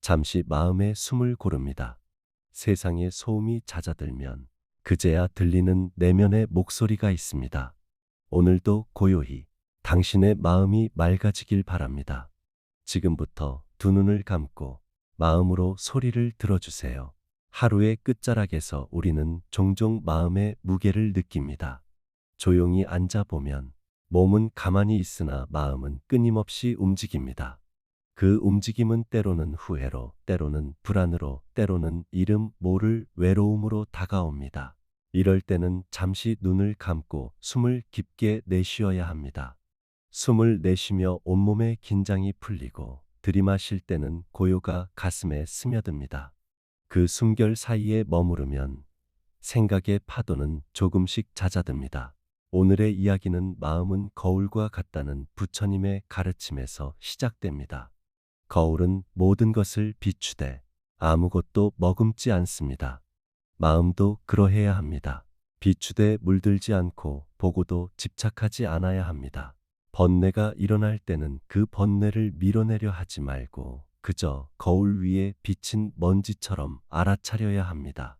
잠시 마음의 숨을 고릅니다. 세상의 소음이 잦아들면 그제야 들리는 내면의 목소리가 있습니다. 오늘도 고요히 당신의 마음이 맑아지길 바랍니다. 지금부터 두 눈을 감고 마음으로 소리를 들어주세요. 하루의 끝자락에서 우리는 종종 마음의 무게를 느낍니다. 조용히 앉아보면 몸은 가만히 있으나 마음은 끊임없이 움직입니다. 그 움직임은 때로는 후회로, 때로는 불안으로, 때로는 이름 모를 외로움으로 다가옵니다. 이럴 때는 잠시 눈을 감고 숨을 깊게 내쉬어야 합니다. 숨을 내쉬며 온몸의 긴장이 풀리고 들이마실 때는 고요가 가슴에 스며듭니다. 그 숨결 사이에 머무르면 생각의 파도는 조금씩 잦아듭니다. 오늘의 이야기는 마음은 거울과 같다는 부처님의 가르침에서 시작됩니다. 거울은 모든 것을 비추되 아무것도 머금지 않습니다. 마음도 그러해야 합니다. 비추되 물들지 않고 보고도 집착하지 않아야 합니다. 번뇌가 일어날 때는 그 번뇌를 밀어내려 하지 말고 그저 거울 위에 비친 먼지처럼 알아차려야 합니다.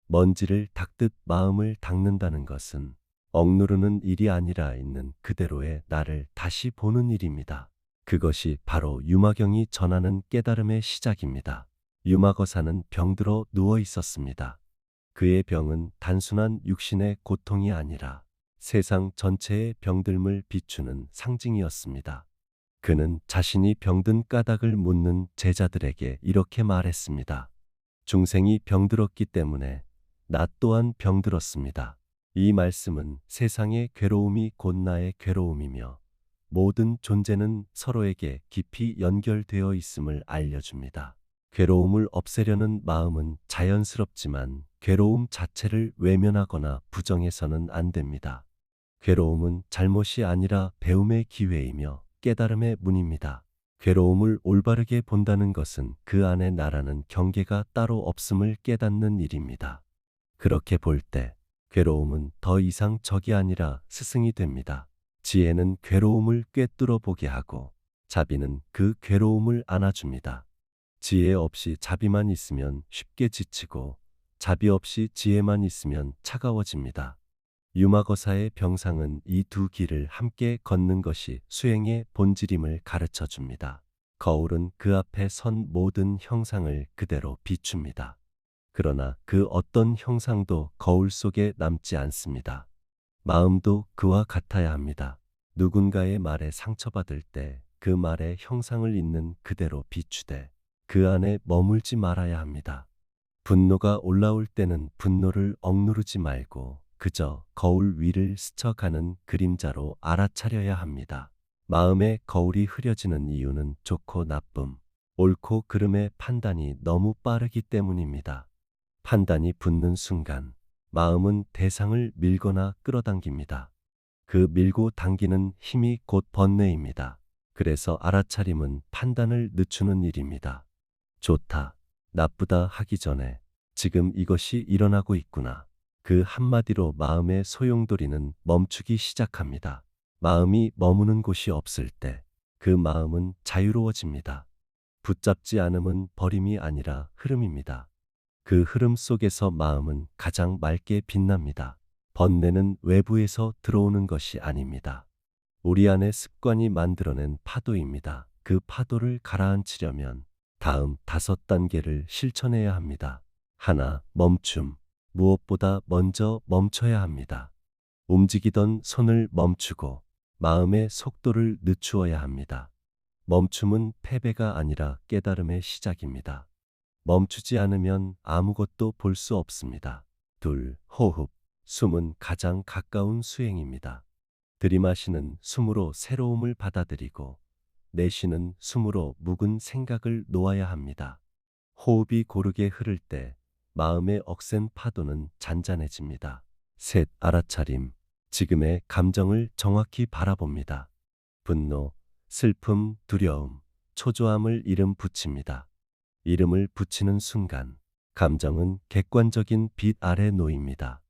먼지를 닦듯 마음을 닦는다는 것은 억누르는 일이 아니라 있는 그대로의 나를 다시 보는 일입니다. 그것이 바로 유마경이 전하는 깨달음의 시작입니다. 유마거사는 병들어 누워 있었습니다. 그의 병은 단순한 육신의 고통이 아니라 세상 전체의 병듦을 비추는 상징이었습니다. 그는 자신이 병든 까닭을 묻는 제자들에게 이렇게 말했습니다. 중생이 병들었기 때문에 나 또한 병들었습니다. 이 말씀은 세상의 괴로움이 곧 나의 괴로움이며 모든 존재는 서로에게 깊이 연결되어 있음을 알려줍니다. 괴로움을 없애려는 마음은 자연스럽지만 괴로움 자체를 외면하거나 부정해서는 안 됩니다. 괴로움은 잘못이 아니라 배움의 기회이며 깨달음의 문입니다. 괴로움을 올바르게 본다는 것은 그 안에 나라는 경계가 따로 없음을 깨닫는 일입니다. 그렇게 볼 때 괴로움은 더 이상 적이 아니라 스승이 됩니다. 지혜는 괴로움을 꿰뚫어 보게 하고 자비는 그 괴로움을 안아줍니다. 지혜 없이 자비만 있으면 쉽게 지치고 자비 없이 지혜만 있으면 차가워집니다. 유마거사의 병상은 이 두 길을 함께 걷는 것이 수행의 본질임을 가르쳐 줍니다. 거울은 그 앞에 선 모든 형상을 그대로 비춥니다. 그러나 그 어떤 형상도 거울 속에 남지 않습니다. 마음도 그와 같아야 합니다. 누군가의 말에 상처받을 때 그 말의 형상을 있는 그대로 비추되 그 안에 머물지 말아야 합니다. 분노가 올라올 때는 분노를 억누르지 말고 그저 거울 위를 스쳐가는 그림자로 알아차려야 합니다. 마음의 거울이 흐려지는 이유는 좋고 나쁨, 옳고 그름의 판단이 너무 빠르기 때문입니다. 판단이 붙는 순간 마음은 대상을 밀거나 끌어당깁니다. 그 밀고 당기는 힘이 곧 번뇌입니다. 그래서 알아차림은 판단을 늦추는 일입니다. 좋다, 나쁘다 하기 전에 지금 이것이 일어나고 있구나. 그 한마디로 마음의 소용돌이는 멈추기 시작합니다. 마음이 머무는 곳이 없을 때 그 마음은 자유로워집니다. 붙잡지 않음은 버림이 아니라 흐름입니다. 그 흐름 속에서 마음은 가장 맑게 빛납니다. 번뇌는 외부에서 들어오는 것이 아닙니다. 우리 안의 습관이 만들어낸 파도입니다. 그 파도를 가라앉히려면 다음 5단계를 실천해야 합니다. 하나, 멈춤. 무엇보다 먼저 멈춰야 합니다. 움직이던 손을 멈추고 마음의 속도를 늦추어야 합니다. 멈춤은 패배가 아니라 깨달음의 시작입니다. 멈추지 않으면 아무것도 볼 수 없습니다. 둘, 호흡. 숨은 가장 가까운 수행입니다. 들이마시는 숨으로 새로움을 받아들이고 내쉬는 숨으로 묵은 생각을 놓아야 합니다. 호흡이 고르게 흐를 때 마음의 억센 파도는 잔잔해집니다. 셋, 알아차림. 지금의 감정을 정확히 바라봅니다. 분노, 슬픔, 두려움, 초조함을 이름 붙입니다. 이름을 붙이는 순간 감정은 객관적인 빛 아래 놓입니다.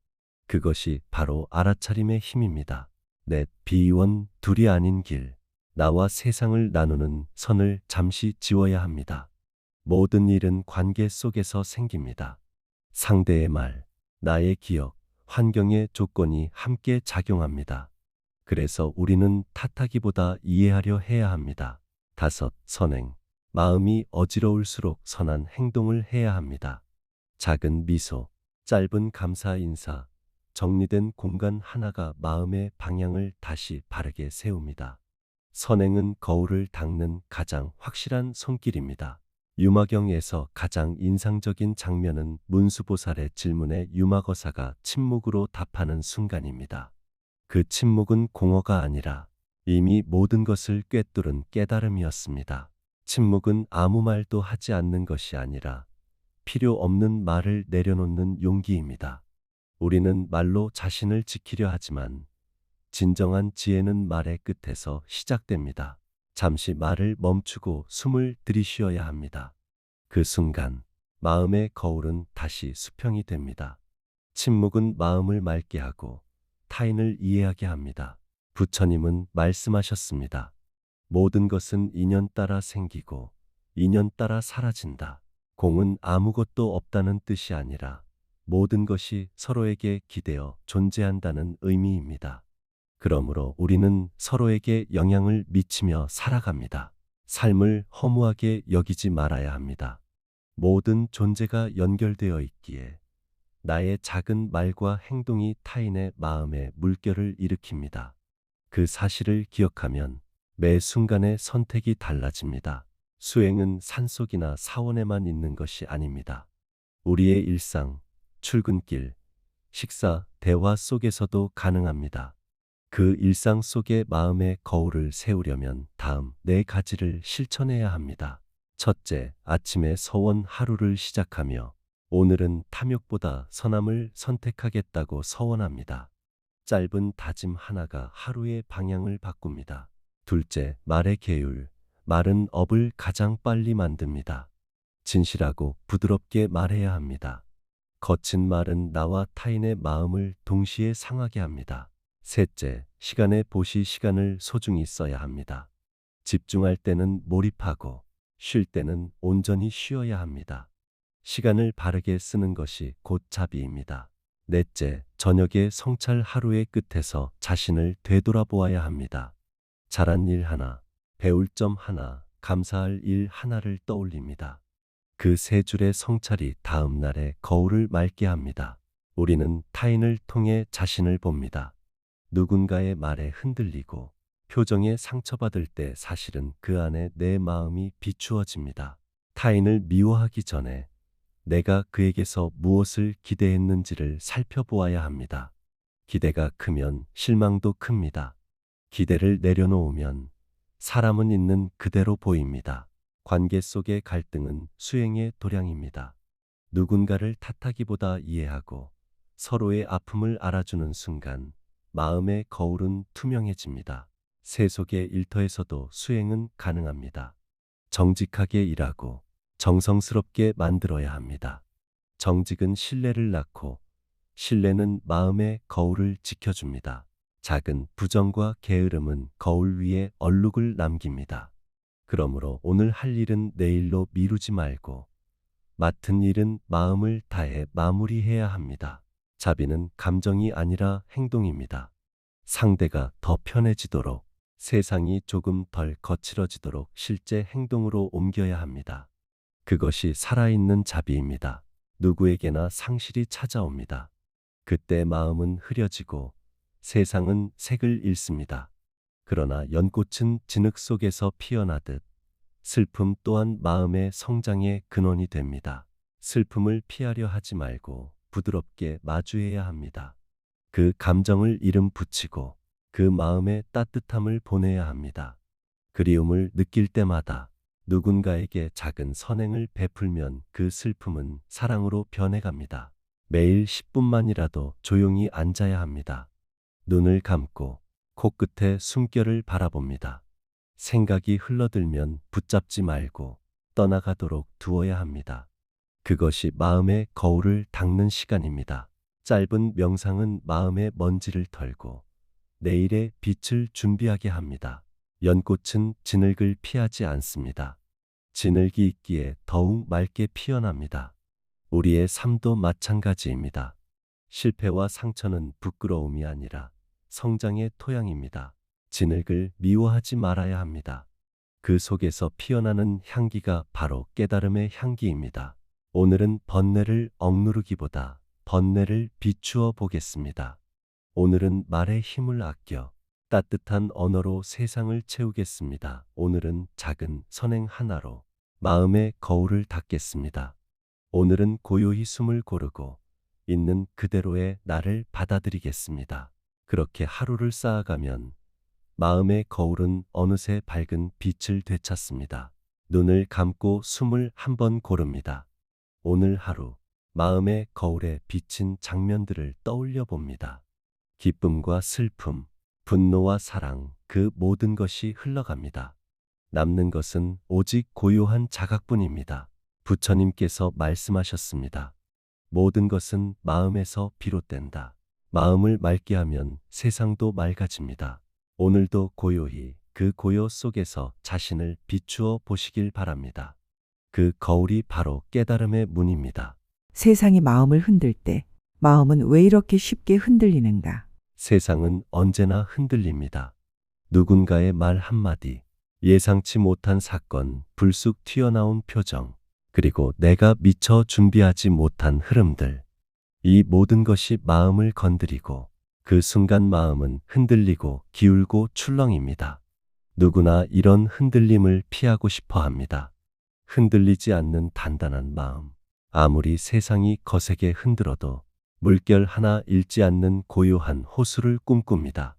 그것이 바로 알아차림의 힘입니다. 넷, 비원, 둘이 아닌 길. 나와 세상을 나누는 선을 잠시 지워야 합니다. 모든 일은 관계 속에서 생깁니다. 상대의 말, 나의 기억, 환경의 조건이 함께 작용합니다. 그래서 우리는 탓하기보다 이해하려 해야 합니다. 다섯, 선행. 마음이 어지러울수록 선한 행동을 해야 합니다. 작은 미소, 짧은 감사 인사, 정리된 공간 하나가 마음의 방향을 다시 바르게 세웁니다. 선행은 거울을 닦는 가장 확실한 손길입니다. 유마경에서 가장 인상적인 장면은 문수보살의 질문에 유마거사가 침묵으로 답하는 순간입니다. 그 침묵은 공허가 아니라 이미 모든 것을 꿰뚫은 깨달음이었습니다. 침묵은 아무 말도 하지 않는 것이 아니라 필요 없는 말을 내려놓는 용기입니다. 우리는 말로 자신을 지키려 하지만 진정한 지혜는 말의 끝에서 시작됩니다. 잠시 말을 멈추고 숨을 들이쉬어야 합니다. 그 순간 마음의 거울은 다시 수평이 됩니다. 침묵은 마음을 맑게 하고 타인을 이해하게 합니다. 부처님은 말씀하셨습니다. 모든 것은 인연 따라 생기고 인연 따라 사라진다. 공은 아무것도 없다는 뜻이 아니라 모든 것이 서로에게 기대어 존재한다는 의미입니다. 그러므로 우리는 서로에게 영향을 미치며 살아갑니다. 삶을 허무하게 여기지 말아야 합니다. 모든 존재가 연결되어 있기에 나의 작은 말과 행동이 타인의 마음에 물결을 일으킵니다. 그 사실을 기억하면 매 순간의 선택이 달라집니다. 수행은 산속이나 사원에만 있는 것이 아닙니다. 우리의 일상, 출근길, 식사, 대화 속에서도 가능합니다. 그 일상 속에 마음의 거울을 세우려면 다음 네 가지를 실천해야 합니다. 첫째, 아침에 서원 하루를 시작하며 오늘은 탐욕보다 선함을 선택하겠다고 서원합니다. 짧은 다짐 하나가 하루의 방향을 바꿉니다. 둘째, 말의 계율. 말은 업을 가장 빨리 만듭니다. 진실하고 부드럽게 말해야 합니다. 거친 말은 나와 타인의 마음을 동시에 상하게 합니다. 셋째, 시간에 보시 시간을 소중히 써야 합니다. 집중할 때는 몰입하고 쉴 때는 온전히 쉬어야 합니다. 시간을 바르게 쓰는 것이 곧 자비입니다. 넷째, 저녁에 성찰 하루의 끝에서 자신을 되돌아보아야 합니다. 잘한 일 하나, 배울 점 하나, 감사할 일 하나를 떠올립니다. 그 세 줄의 성찰이 다음 날의 거울을 맑게 합니다. 우리는 타인을 통해 자신을 봅니다. 누군가의 말에 흔들리고 표정에 상처받을 때 사실은 그 안에 내 마음이 비추어집니다. 타인을 미워하기 전에 내가 그에게서 무엇을 기대했는지를 살펴보아야 합니다. 기대가 크면 실망도 큽니다. 기대를 내려놓으면 사람은 있는 그대로 보입니다. 관계 속의 갈등은 수행의 도량입니다. 누군가를 탓하기보다 이해하고 서로의 아픔을 알아주는 순간 마음의 거울은 투명해집니다. 세속의 일터에서도 수행은 가능합니다. 정직하게 일하고 정성스럽게 만들어야 합니다. 정직은 신뢰를 낳고 신뢰는 마음의 거울을 지켜줍니다. 작은 부정과 게으름은 거울 위에 얼룩을 남깁니다. 그러므로 오늘 할 일은 내일로 미루지 말고 맡은 일은 마음을 다해 마무리해야 합니다. 자비는 감정이 아니라 행동입니다. 상대가 더 편해지도록, 세상이 조금 덜 거칠어지도록 실제 행동으로 옮겨야 합니다. 그것이 살아있는 자비입니다. 누구에게나 상실이 찾아옵니다. 그때 마음은 흐려지고 세상은 색을 잃습니다. 그러나 연꽃은 진흙 속에서 피어나듯 슬픔 또한 마음의 성장의 근원이 됩니다. 슬픔을 피하려 하지 말고 부드럽게 마주해야 합니다. 그 감정을 이름 붙이고 그 마음의 따뜻함을 보내야 합니다. 그리움을 느낄 때마다 누군가에게 작은 선행을 베풀면 그 슬픔은 사랑으로 변해갑니다. 매일 10분만이라도 조용히 앉아야 합니다. 눈을 감고 코끝에 숨결을 바라봅니다. 생각이 흘러들면 붙잡지 말고 떠나가도록 두어야 합니다. 그것이 마음의 거울을 닦는 시간입니다. 짧은 명상은 마음의 먼지를 털고 내일의 빛을 준비하게 합니다. 연꽃은 진흙을 피하지 않습니다. 진흙이 있기에 더욱 맑게 피어납니다. 우리의 삶도 마찬가지입니다. 실패와 상처는 부끄러움이 아니라 성장의 토양입니다. 진흙을 미워하지 말아야 합니다. 그 속에서 피어나는 향기가 바로 깨달음의 향기입니다. 오늘은 번뇌를 억누르기보다 번뇌를 비추어 보겠습니다. 오늘은 말의 힘을 아껴 따뜻한 언어로 세상을 채우겠습니다. 오늘은 작은 선행 하나로 마음의 거울을 닦겠습니다. 오늘은 고요히 숨을 고르고 있는 그대로의 나를 받아들이겠습니다. 그렇게 하루를 쌓아가면 마음의 거울은 어느새 밝은 빛을 되찾습니다. 눈을 감고 숨을 한 번 고릅니다. 오늘 하루 마음의 거울에 비친 장면들을 떠올려 봅니다. 기쁨과 슬픔, 분노와 사랑, 그 모든 것이 흘러갑니다. 남는 것은 오직 고요한 자각뿐입니다. 부처님께서 말씀하셨습니다. 모든 것은 마음에서 비롯된다. 마음을 맑게 하면 세상도 맑아집니다. 오늘도 고요히 그 고요 속에서 자신을 비추어 보시길 바랍니다. 그 거울이 바로 깨달음의 문입니다. 세상이 마음을 흔들 때 마음은 왜 이렇게 쉽게 흔들리는가? 세상은 언제나 흔들립니다. 누군가의 말 한마디, 예상치 못한 사건, 불쑥 튀어나온 표정, 그리고 내가 미처 준비하지 못한 흐름들. 이 모든 것이 마음을 건드리고 그 순간 마음은 흔들리고 기울고 출렁입니다. 누구나 이런 흔들림을 피하고 싶어 합니다. 흔들리지 않는 단단한 마음. 아무리 세상이 거세게 흔들어도 물결 하나 잃지 않는 고요한 호수를 꿈꿉니다.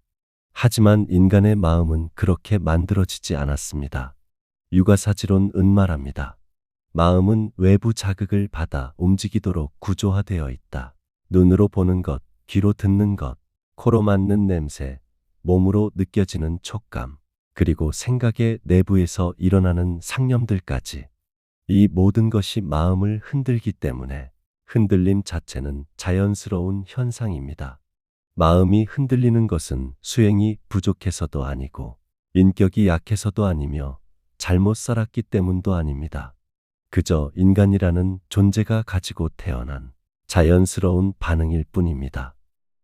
하지만 인간의 마음은 그렇게 만들어지지 않았습니다. 유가사지론 말합니다. 마음은 외부 자극을 받아 움직이도록 구조화되어 있다. 눈으로 보는 것, 귀로 듣는 것, 코로 맡는 냄새, 몸으로 느껴지는 촉감, 그리고 생각의 내부에서 일어나는 상념들까지. 이 모든 것이 마음을 흔들기 때문에 흔들림 자체는 자연스러운 현상입니다. 마음이 흔들리는 것은 수행이 부족해서도 아니고 인격이 약해서도 아니며 잘못 살았기 때문도 아닙니다. 그저 인간이라는 존재가 가지고 태어난 자연스러운 반응일 뿐입니다.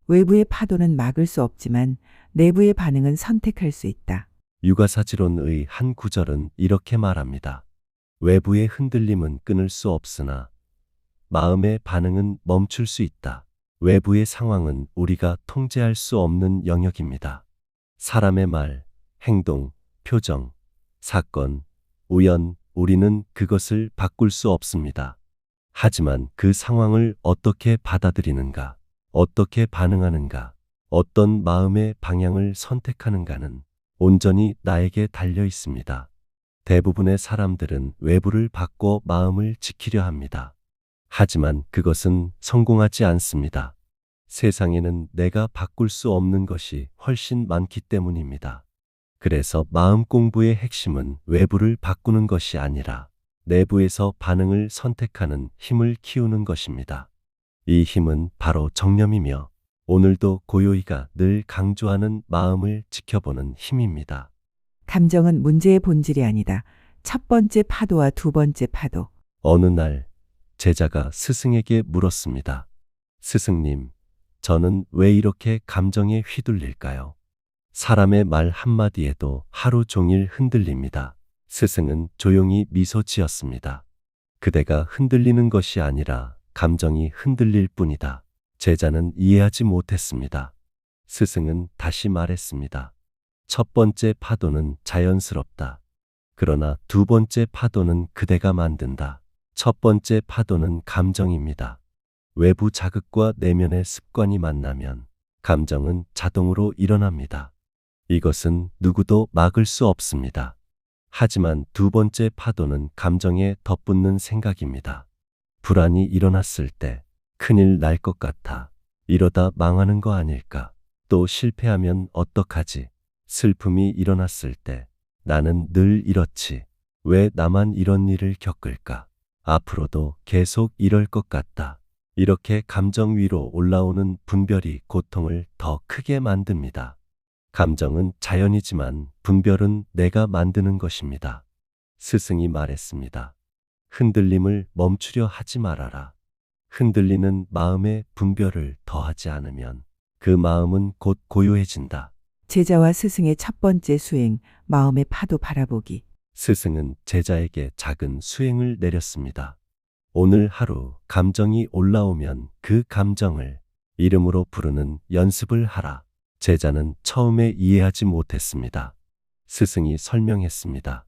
외부의 파도는 막을 수 없지만 내부의 반응은 선택할 수 있다. 유가사지론의 한 구절은 이렇게 말합니다. 외부의 흔들림은 끊을 수 없으나 마음의 반응은 멈출 수 있다. 외부의 상황은 우리가 통제할 수 없는 영역입니다. 사람의 말, 행동, 표정, 사건, 우연, 우리는 그것을 바꿀 수 없습니다. 하지만 그 상황을 어떻게 받아들이는가, 어떻게 반응하는가, 어떤 마음의 방향을 선택하는가는 온전히 나에게 달려 있습니다. 대부분의 사람들은 외부를 바꿔 마음을 지키려 합니다. 하지만 그것은 성공하지 않습니다. 세상에는 내가 바꿀 수 없는 것이 훨씬 많기 때문입니다. 그래서 마음 공부의 핵심은 외부를 바꾸는 것이 아니라 내부에서 반응을 선택하는 힘을 키우는 것입니다. 이 힘은 바로 정념이며 오늘도 고요히가 늘 강조하는 마음을 지켜보는 힘입니다. 감정은 문제의 본질이 아니다. 첫 번째 파도와 두 번째 파도. 어느 날 제자가 스승에게 물었습니다. 스승님, 저는 왜 이렇게 감정에 휘둘릴까요? 사람의 말 한마디에도 하루 종일 흔들립니다. 스승은 조용히 미소 지었습니다. 그대가 흔들리는 것이 아니라 감정이 흔들릴 뿐이다. 제자는 이해하지 못했습니다. 스승은 다시 말했습니다. 첫 번째 파도는 자연스럽다. 그러나 두 번째 파도는 그대가 만든다. 첫 번째 파도는 감정입니다. 외부 자극과 내면의 습관이 만나면 감정은 자동으로 일어납니다. 이것은 누구도 막을 수 없습니다. 하지만 두 번째 파도는 감정에 덧붙는 생각입니다. 불안이 일어났을 때 큰일 날 것 같아. 이러다 망하는 거 아닐까? 또 실패하면 어떡하지? 슬픔이 일어났을 때 나는 늘 이렇지. 왜 나만 이런 일을 겪을까? 앞으로도 계속 이럴 것 같다. 이렇게 감정 위로 올라오는 분별이 고통을 더 크게 만듭니다. 감정은 자연이지만 분별은 내가 만드는 것입니다. 스승이 말했습니다. 흔들림을 멈추려 하지 말아라. 흔들리는 마음에 분별을 더하지 않으면 그 마음은 곧 고요해진다. 제자와 스승의 첫 번째 수행, 마음의 파도 바라보기. 스승은 제자에게 작은 수행을 내렸습니다. 오늘 하루 감정이 올라오면 그 감정을 이름으로 부르는 연습을 하라. 제자는 처음에 이해하지 못했습니다. 스승이 설명했습니다.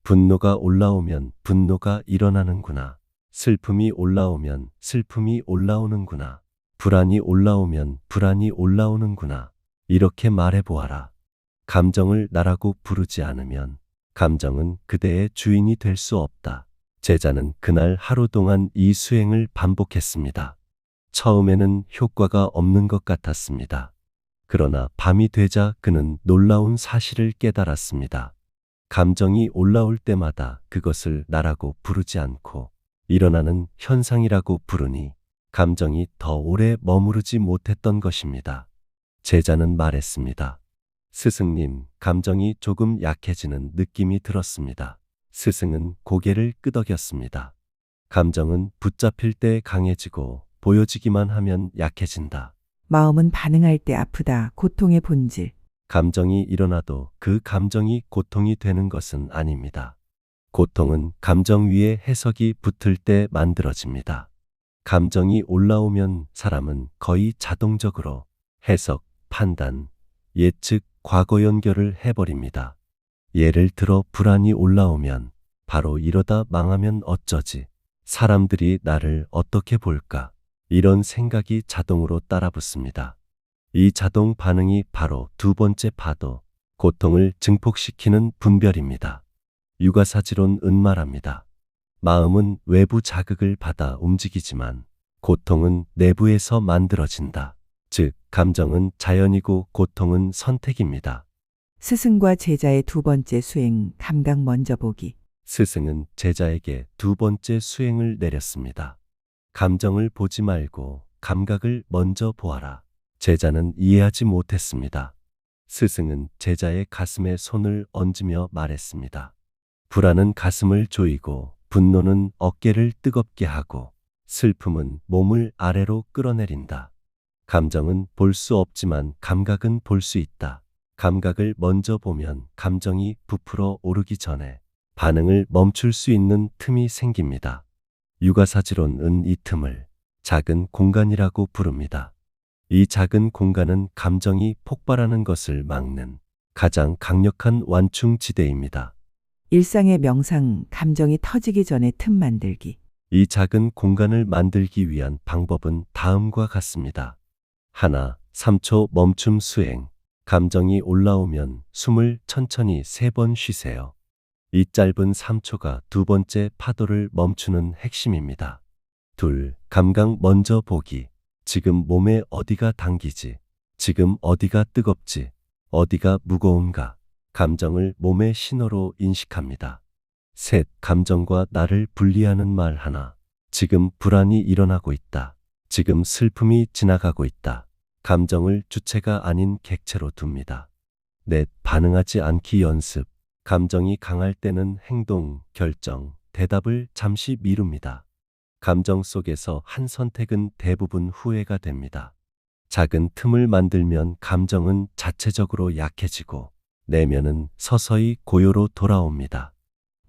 분노가 올라오면 분노가 일어나는구나. 슬픔이 올라오면 슬픔이 올라오는구나. 불안이 올라오면 불안이 올라오는구나. 이렇게 말해보아라. 감정을 나라고 부르지 않으면 감정은 그대의 주인이 될 수 없다. 제자는 그날 하루 동안 이 수행을 반복했습니다. 처음에는 효과가 없는 것 같았습니다. 그러나 밤이 되자 그는 놀라운 사실을 깨달았습니다. 감정이 올라올 때마다 그것을 나라고 부르지 않고 일어나는 현상이라고 부르니 감정이 더 오래 머무르지 못했던 것입니다. 제자는 말했습니다. 스승님, 감정이 조금 약해지는 느낌이 들었습니다. 스승은 고개를 끄덕였습니다. 감정은 붙잡힐 때 강해지고 보여지기만 하면 약해진다. 마음은 반응할 때 아프다. 고통의 본질. 감정이 일어나도 그 감정이 고통이 되는 것은 아닙니다. 고통은 감정 위에 해석이 붙을 때 만들어집니다. 감정이 올라오면 사람은 거의 자동적으로 해석, 판단, 예측, 과거 연결을 해버립니다. 예를 들어 불안이 올라오면 바로 이러다 망하면 어쩌지? 사람들이 나를 어떻게 볼까? 이런 생각이 자동으로 따라붙습니다. 이 자동 반응이 바로 두 번째 파도, 고통을 증폭시키는 분별입니다. 육아사지론은 말합니다. 마음은 외부 자극을 받아 움직이지만 고통은 내부에서 만들어진다. 즉, 감정은 자연이고 고통은 선택입니다. 스승과 제자의 두 번째 수행, 감각 먼저 보기. 스승은 제자에게 두 번째 수행을 내렸습니다. 감정을 보지 말고 감각을 먼저 보아라. 제자는 이해하지 못했습니다. 스승은 제자의 가슴에 손을 얹으며 말했습니다. 불안은 가슴을 조이고 분노는 어깨를 뜨겁게 하고 슬픔은 몸을 아래로 끌어내린다. 감정은 볼 수 없지만 감각은 볼 수 있다. 감각을 먼저 보면 감정이 부풀어 오르기 전에 반응을 멈출 수 있는 틈이 생깁니다. 육아사지론은 이 틈을 작은 공간이라고 부릅니다. 이 작은 공간은 감정이 폭발하는 것을 막는 가장 강력한 완충지대입니다. 일상의 명상, 감정이 터지기 전에 틈 만들기. 이 작은 공간을 만들기 위한 방법은 다음과 같습니다. 하나, 3초 멈춤 수행. 감정이 올라오면 숨을 천천히 3번 쉬세요. 이 짧은 3초가 두 번째 파도를 멈추는 핵심입니다. 둘, 감각 먼저 보기. 지금 몸에 어디가 당기지? 지금 어디가 뜨겁지? 어디가 무거운가? 감정을 몸의 신호로 인식합니다. 셋, 감정과 나를 분리하는 말 하나. 지금 불안이 일어나고 있다. 지금 슬픔이 지나가고 있다. 감정을 주체가 아닌 객체로 둡니다. 넷, 반응하지 않기 연습. 감정이 강할 때는 행동, 결정, 대답을 잠시 미룹니다. 감정 속에서 한 선택은 대부분 후회가 됩니다. 작은 틈을 만들면 감정은 자체적으로 약해지고 내면은 서서히 고요로 돌아옵니다.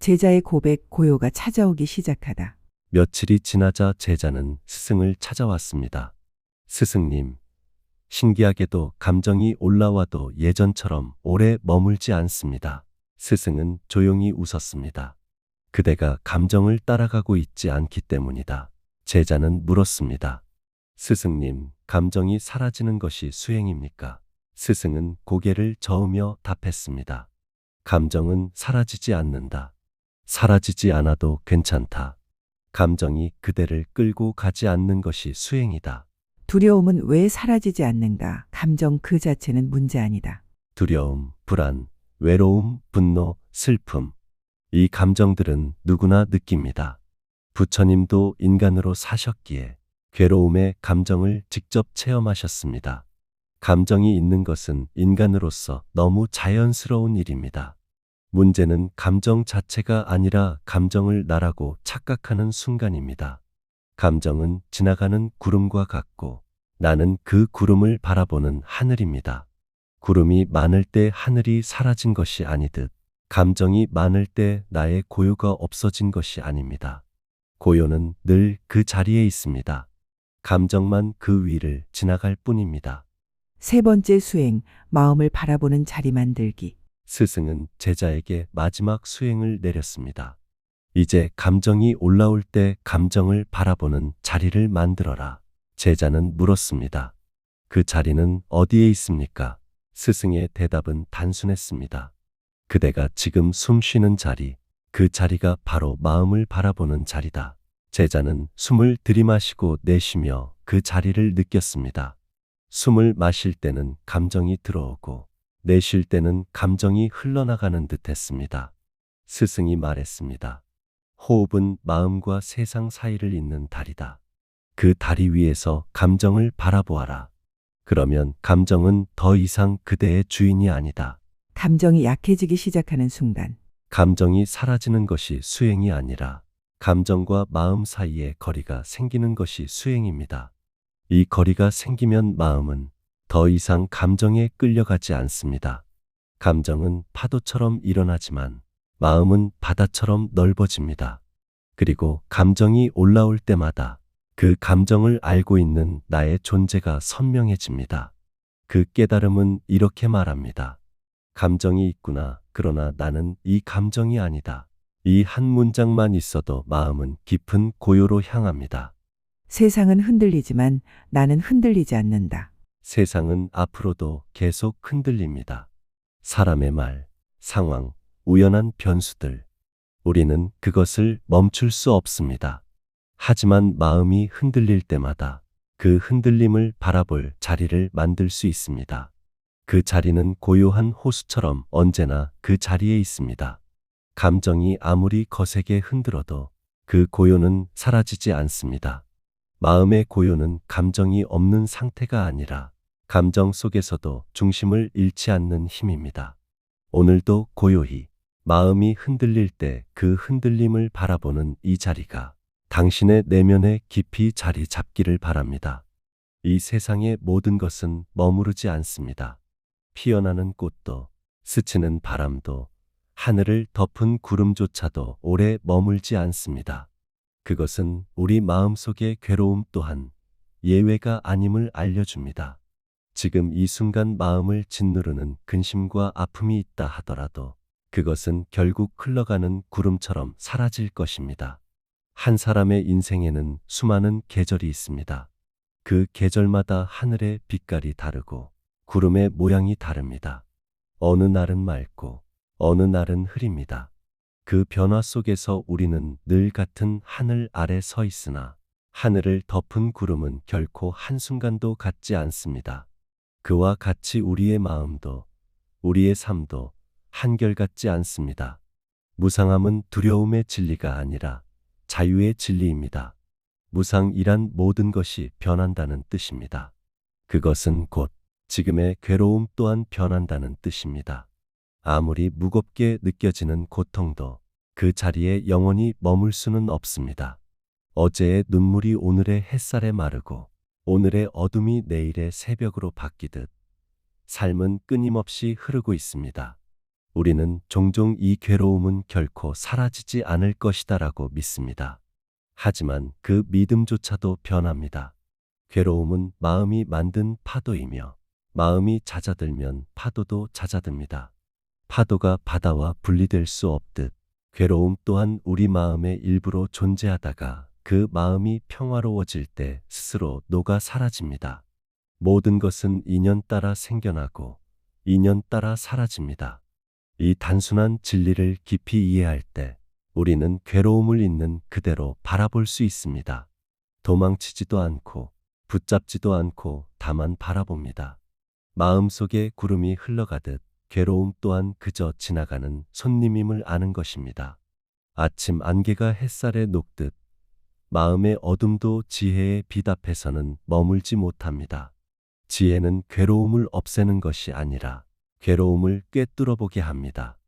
제자의 고백, 고요가 찾아오기 시작하다. 며칠이 지나자 제자는 스승을 찾아왔습니다. 스승님, 신기하게도 감정이 올라와도 예전처럼 오래 머물지 않습니다. 스승은 조용히 웃었습니다. 그대가 감정을 따라가고 있지 않기 때문이다. 제자는 물었습니다. 스승님, 감정이 사라지는 것이 수행입니까? 스승은 고개를 저으며 답했습니다. 감정은 사라지지 않는다. 사라지지 않아도 괜찮다. 감정이 그대를 끌고 가지 않는 것이 수행이다. 두려움은 왜 사라지지 않는가? 감정 그 자체는 문제 아니다. 두려움, 불안, 외로움, 분노, 슬픔. 이 감정들은 누구나 느낍니다. 부처님도 인간으로 사셨기에 괴로움의 감정을 직접 체험하셨습니다. 감정이 있는 것은 인간으로서 너무 자연스러운 일입니다. 문제는 감정 자체가 아니라 감정을 나라고 착각하는 순간입니다. 감정은 지나가는 구름과 같고 나는 그 구름을 바라보는 하늘입니다. 구름이 많을 때 하늘이 사라진 것이 아니듯 감정이 많을 때 나의 고요가 없어진 것이 아닙니다. 고요는 늘 그 자리에 있습니다. 감정만 그 위를 지나갈 뿐입니다. 세 번째 수행, 마음을 바라보는 자리 만들기. 스승은 제자에게 마지막 수행을 내렸습니다. 이제 감정이 올라올 때 감정을 바라보는 자리를 만들어라. 제자는 물었습니다. 그 자리는 어디에 있습니까? 스승의 대답은 단순했습니다. 그대가 지금 숨 쉬는 자리, 그 자리가 바로 마음을 바라보는 자리다. 제자는 숨을 들이마시고 내쉬며 그 자리를 느꼈습니다. 숨을 마실 때는 감정이 들어오고 내쉴 때는 감정이 흘러나가는 듯 했습니다. 스승이 말했습니다. 호흡은 마음과 세상 사이를 잇는 다리다. 그 다리 위에서 감정을 바라보아라. 그러면 감정은 더 이상 그대의 주인이 아니다. 감정이 약해지기 시작하는 순간. 감정이 사라지는 것이 수행이 아니라 감정과 마음 사이에 거리가 생기는 것이 수행입니다. 이 거리가 생기면 마음은 더 이상 감정에 끌려가지 않습니다. 감정은 파도처럼 일어나지만 마음은 바다처럼 넓어집니다. 그리고 감정이 올라올 때마다 그 감정을 알고 있는 나의 존재가 선명해집니다. 그 깨달음은 이렇게 말합니다. 감정이 있구나. 그러나 나는 이 감정이 아니다. 이 한 문장만 있어도 마음은 깊은 고요로 향합니다. 세상은 흔들리지만 나는 흔들리지 않는다. 세상은 앞으로도 계속 흔들립니다. 사람의 말, 상황, 우연한 변수들. 우리는 그것을 멈출 수 없습니다. 하지만 마음이 흔들릴 때마다 그 흔들림을 바라볼 자리를 만들 수 있습니다. 그 자리는 고요한 호수처럼 언제나 그 자리에 있습니다. 감정이 아무리 거세게 흔들어도 그 고요는 사라지지 않습니다. 마음의 고요는 감정이 없는 상태가 아니라 감정 속에서도 중심을 잃지 않는 힘입니다. 오늘도 고요히 마음이 흔들릴 때 그 흔들림을 바라보는 이 자리가 당신의 내면에 깊이 자리 잡기를 바랍니다. 이 세상의 모든 것은 머무르지 않습니다. 피어나는 꽃도, 스치는 바람도, 하늘을 덮은 구름조차도 오래 머물지 않습니다. 그것은 우리 마음속의 괴로움 또한 예외가 아님을 알려줍니다. 지금 이 순간 마음을 짓누르는 근심과 아픔이 있다 하더라도 그것은 결국 흘러가는 구름처럼 사라질 것입니다. 한 사람의 인생에는 수많은 계절이 있습니다. 그 계절마다 하늘의 빛깔이 다르고 구름의 모양이 다릅니다. 어느 날은 맑고 어느 날은 흐립니다. 그 변화 속에서 우리는 늘 같은 하늘 아래 서 있으나 하늘을 덮은 구름은 결코 한순간도 같지 않습니다. 그와 같이 우리의 마음도 우리의 삶도 한결같지 않습니다. 무상함은 두려움의 진리가 아니라 자유의 진리입니다. 무상이란 모든 것이 변한다는 뜻입니다. 그것은 곧 지금의 괴로움 또한 변한다는 뜻입니다. 아무리 무겁게 느껴지는 고통도 그 자리에 영원히 머물 수는 없습니다. 어제의 눈물이 오늘의 햇살에 마르고 오늘의 어둠이 내일의 새벽으로 바뀌듯 삶은 끊임없이 흐르고 있습니다. 우리는 종종 이 괴로움은 결코 사라지지 않을 것이다라고 믿습니다. 하지만 그 믿음조차도 변합니다. 괴로움은 마음이 만든 파도이며 마음이 잦아들면 파도도 잦아듭니다. 파도가 바다와 분리될 수 없듯 괴로움 또한 우리 마음의 일부로 존재하다가 그 마음이 평화로워질 때 스스로 녹아 사라집니다. 모든 것은 인연 따라 생겨나고 인연 따라 사라집니다. 이 단순한 진리를 깊이 이해할 때 우리는 괴로움을 있는 그대로 바라볼 수 있습니다. 도망치지도 않고 붙잡지도 않고 다만 바라봅니다. 마음속에 구름이 흘러가듯 괴로움 또한 그저 지나가는 손님임을 아는 것입니다. 아침 안개가 햇살에 녹듯 마음의 어둠도 지혜의 빛 앞에서는 머물지 못합니다. 지혜는 괴로움을 없애는 것이 아니라 괴로움을 꿰뚫어 보게 합니다.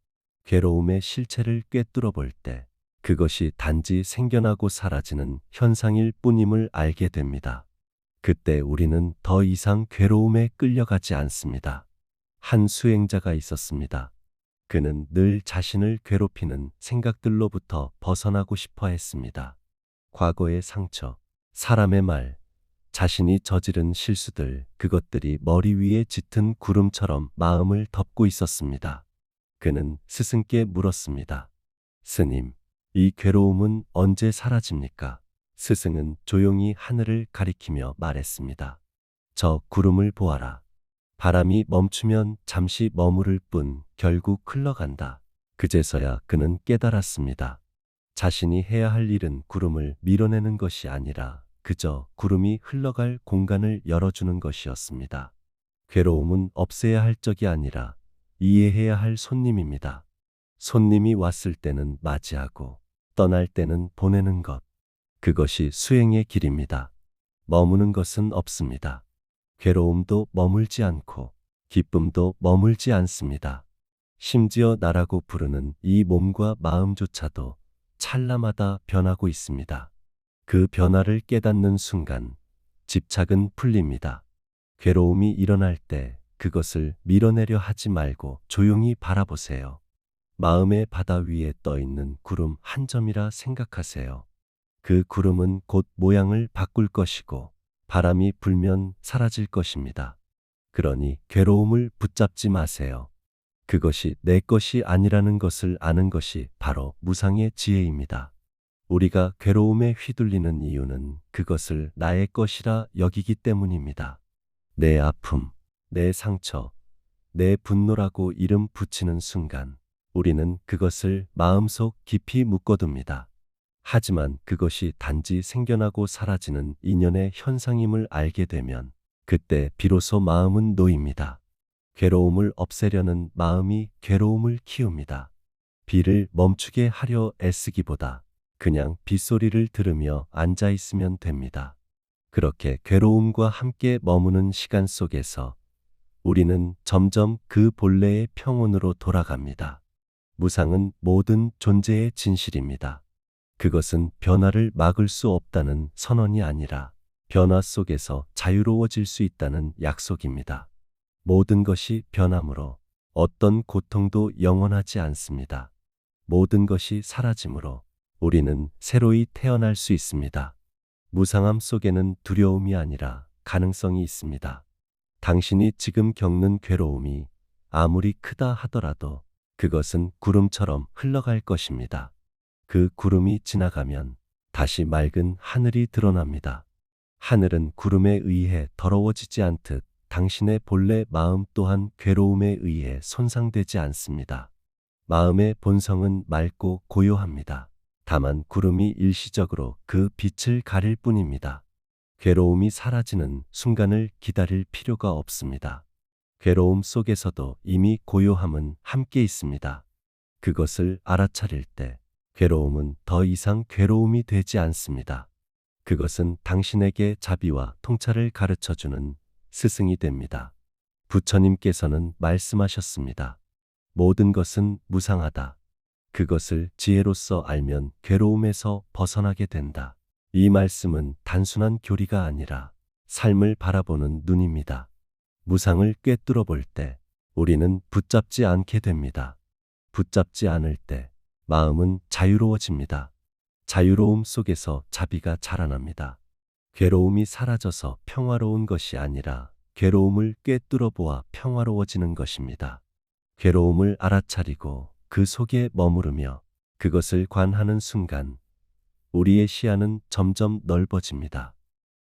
괴로움의 실체를 꿰뚫어 볼 때 그것이 단지 생겨나고 사라지는 현상일 뿐임을 알게 됩니다. 그때 우리는 더 이상 괴로움에 끌려가지 않습니다. 한 수행자가 있었습니다. 그는 늘 자신을 괴롭히는 생각들로부터 벗어나고 싶어 했습니다. 과거의 상처, 사람의 말, 자신이 저지른 실수들, 그것들이 머리 위에 짙은 구름처럼 마음을 덮고 있었습니다. 그는 스승께 물었습니다. 스님, 이 괴로움은 언제 사라집니까? 스승은 조용히 하늘을 가리키며 말했습니다. 저 구름을 보아라. 바람이 멈추면 잠시 머무를 뿐 결국 흘러간다. 그제서야 그는 깨달았습니다. 자신이 해야 할 일은 구름을 밀어내는 것이 아니라 그저 구름이 흘러갈 공간을 열어주는 것이었습니다. 괴로움은 없애야 할 적이 아니라 이해해야 할 손님입니다. 손님이 왔을 때는 맞이하고 떠날 때는 보내는 것. 그것이 수행의 길입니다. 머무는 것은 없습니다. 괴로움도 머물지 않고 기쁨도 머물지 않습니다. 심지어 나라고 부르는 이 몸과 마음조차도 찰나마다 변하고 있습니다. 그 변화를 깨닫는 순간 집착은 풀립니다. 괴로움이 일어날 때 그것을 밀어내려 하지 말고 조용히 바라보세요. 마음의 바다 위에 떠 있는 구름 한 점이라 생각하세요. 그 구름은 곧 모양을 바꿀 것이고 바람이 불면 사라질 것입니다. 그러니 괴로움을 붙잡지 마세요. 그것이 내 것이 아니라는 것을 아는 것이 바로 무상의 지혜입니다. 우리가 괴로움에 휘둘리는 이유는 그것을 나의 것이라 여기기 때문입니다. 내 아픔, 내 상처, 내 분노라고 이름 붙이는 순간 우리는 그것을 마음속 깊이 묶어둡니다. 하지만 그것이 단지 생겨나고 사라지는 인연의 현상임을 알게 되면 그때 비로소 마음은 놓입니다. 괴로움을 없애려는 마음이 괴로움을 키웁니다. 비를 멈추게 하려 애쓰기보다 그냥 빗소리를 들으며 앉아 있으면 됩니다. 그렇게 괴로움과 함께 머무는 시간 속에서 우리는 점점 그 본래의 평온으로 돌아갑니다. 무상은 모든 존재의 진실입니다. 그것은 변화를 막을 수 없다는 선언이 아니라 변화 속에서 자유로워질 수 있다는 약속입니다. 모든 것이 변함으로 어떤 고통도 영원하지 않습니다. 모든 것이 사라짐으로 우리는 새로이 태어날 수 있습니다. 무상함 속에는 두려움이 아니라 가능성이 있습니다. 당신이 지금 겪는 괴로움이 아무리 크다 하더라도 그것은 구름처럼 흘러갈 것입니다. 그 구름이 지나가면 다시 맑은 하늘이 드러납니다. 하늘은 구름에 의해 더러워지지 않듯 당신의 본래 마음 또한 괴로움에 의해 손상되지 않습니다. 마음의 본성은 맑고 고요합니다. 다만 구름이 일시적으로 그 빛을 가릴 뿐입니다. 괴로움이 사라지는 순간을 기다릴 필요가 없습니다. 괴로움 속에서도 이미 고요함은 함께 있습니다. 그것을 알아차릴 때 괴로움은 더 이상 괴로움이 되지 않습니다. 그것은 당신에게 자비와 통찰을 가르쳐주는 스승이 됩니다. 부처님께서는 말씀하셨습니다. 모든 것은 무상하다. 그것을 지혜로써 알면 괴로움에서 벗어나게 된다. 이 말씀은 단순한 교리가 아니라 삶을 바라보는 눈입니다. 무상을 꿰뚫어 볼 때 우리는 붙잡지 않게 됩니다. 붙잡지 않을 때 마음은 자유로워집니다. 자유로움 속에서 자비가 자라납니다. 괴로움이 사라져서 평화로운 것이 아니라 괴로움을 꿰뚫어 보아 평화로워지는 것입니다. 괴로움을 알아차리고 그 속에 머무르며 그것을 관하는 순간 우리의 시야는 점점 넓어집니다.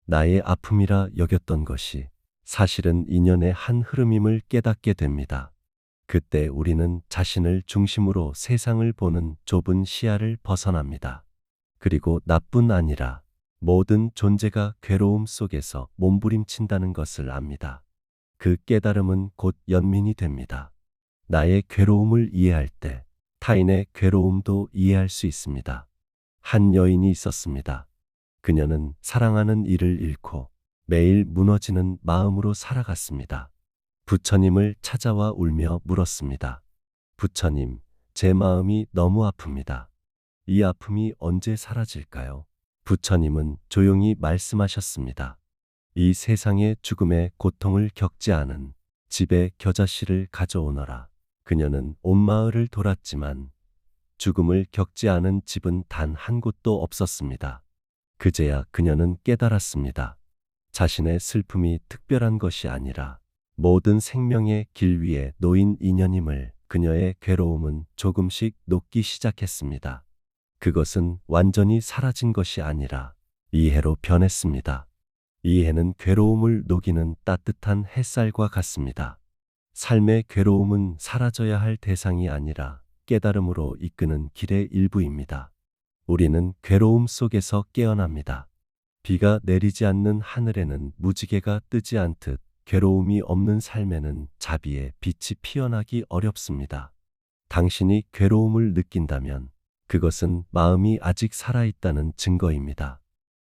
나의 아픔이라 여겼던 것이 사실은 인연의 한 흐름임을 깨닫게 됩니다. 그때 우리는 자신을 중심으로 세상을 보는 좁은 시야를 벗어납니다. 그리고 나뿐 아니라 모든 존재가 괴로움 속에서 몸부림친다는 것을 압니다. 그 깨달음은 곧 연민이 됩니다. 나의 괴로움을 이해할 때 타인의 괴로움도 이해할 수 있습니다. 한 여인이 있었습니다. 그녀는 사랑하는 이를 잃고 매일 무너지는 마음으로 살아갔습니다. 부처님을 찾아와 울며 물었습니다. 부처님, 제 마음이 너무 아픕니다. 이 아픔이 언제 사라질까요? 부처님은 조용히 말씀하셨습니다. 이 세상의 죽음의 고통을 겪지 않은 집에 겨자씨를 가져오너라. 그녀는 온 마을을 돌았지만 죽음을 겪지 않은 집은 단 한 곳도 없었습니다. 그제야 그녀는 깨달았습니다. 자신의 슬픔이 특별한 것이 아니라 모든 생명의 길 위에 놓인 인연임을. 그녀의 괴로움은 조금씩 녹기 시작했습니다. 그것은 완전히 사라진 것이 아니라 이해로 변했습니다. 이해는 괴로움을 녹이는 따뜻한 햇살과 같습니다. 삶의 괴로움은 사라져야 할 대상이 아니라 깨달음으로 이끄는 길의 일부입니다. 우리는 괴로움 속에서 깨어납니다. 비가 내리지 않는 하늘에는 무지개가 뜨지 않듯 괴로움이 없는 삶에는 자비의 빛이 피어나기 어렵습니다. 당신이 괴로움을 느낀다면 그것은 마음이 아직 살아있다는 증거입니다.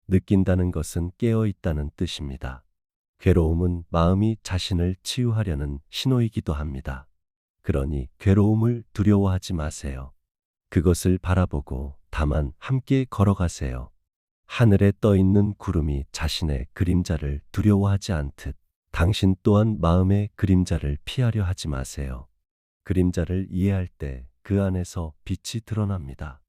느낀다는 것은 깨어있다는 뜻입니다. 괴로움은 마음이 자신을 치유하려는 신호이기도 합니다. 그러니 괴로움을 두려워하지 마세요. 그것을 바라보고 다만 함께 걸어가세요. 하늘에 떠 있는 구름이 자신의 그림자를 두려워하지 않듯 당신 또한 마음의 그림자를 피하려 하지 마세요. 그림자를 이해할 때 그 안에서 빛이 드러납니다.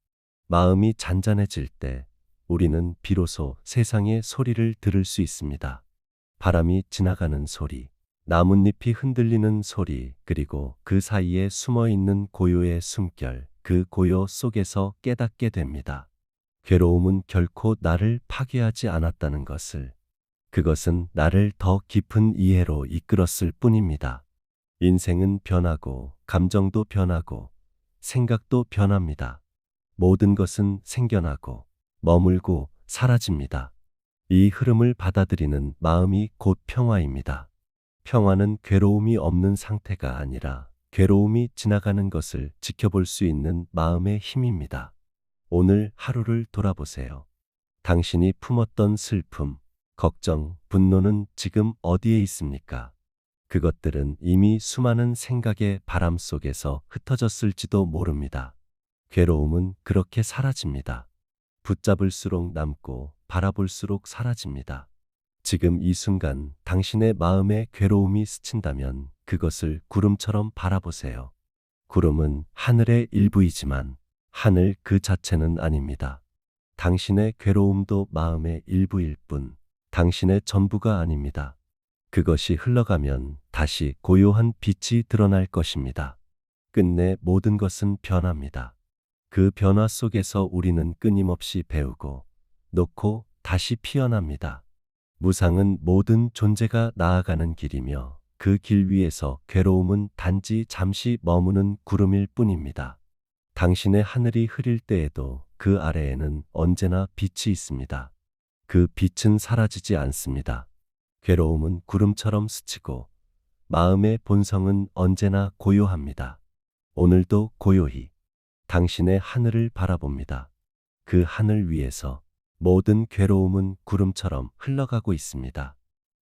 마음이 잔잔해질 때 우리는 비로소 세상의 소리를 들을 수 있습니다. 바람이 지나가는 소리, 나뭇잎이 흔들리는 소리, 그리고 그 사이에 숨어 있는 고요의 숨결, 그 고요 속에서 깨닫게 됩니다. 괴로움은 결코 나를 파괴하지 않았다는 것을, 그것은 나를 더 깊은 이해로 이끌었을 뿐입니다. 인생은 변하고, 감정도 변하고, 생각도 변합니다. 모든 것은 생겨나고, 머물고, 사라집니다. 이 흐름을 받아들이는 마음이 곧 평화입니다. 평화는 괴로움이 없는 상태가 아니라 괴로움이 지나가는 것을 지켜볼 수 있는 마음의 힘입니다. 오늘 하루를 돌아보세요. 당신이 품었던 슬픔, 걱정, 분노는 지금 어디에 있습니까? 그것들은 이미 수많은 생각의 바람 속에서 흩어졌을지도 모릅니다. 괴로움은 그렇게 사라집니다. 붙잡을수록 남고 바라볼수록 사라집니다. 지금 이 순간 당신의 마음에 괴로움이 스친다면 그것을 구름처럼 바라보세요. 구름은 하늘의 일부이지만 하늘 그 자체는 아닙니다. 당신의 괴로움도 마음의 일부일 뿐 당신의 전부가 아닙니다. 그것이 흘러가면 다시 고요한 빛이 드러날 것입니다. 끝내 모든 것은 변합니다. 그 변화 속에서 우리는 끊임없이 배우고 놓고 다시 피어납니다. 무상은 모든 존재가 나아가는 길이며 그 길 위에서 괴로움은 단지 잠시 머무는 구름일 뿐입니다. 당신의 하늘이 흐릴 때에도 그 아래에는 언제나 빛이 있습니다. 그 빛은 사라지지 않습니다. 괴로움은 구름처럼 스치고 마음의 본성은 언제나 고요합니다. 오늘도 고요히 당신의 하늘을 바라봅니다. 그 하늘 위에서 모든 괴로움은 구름처럼 흘러가고 있습니다.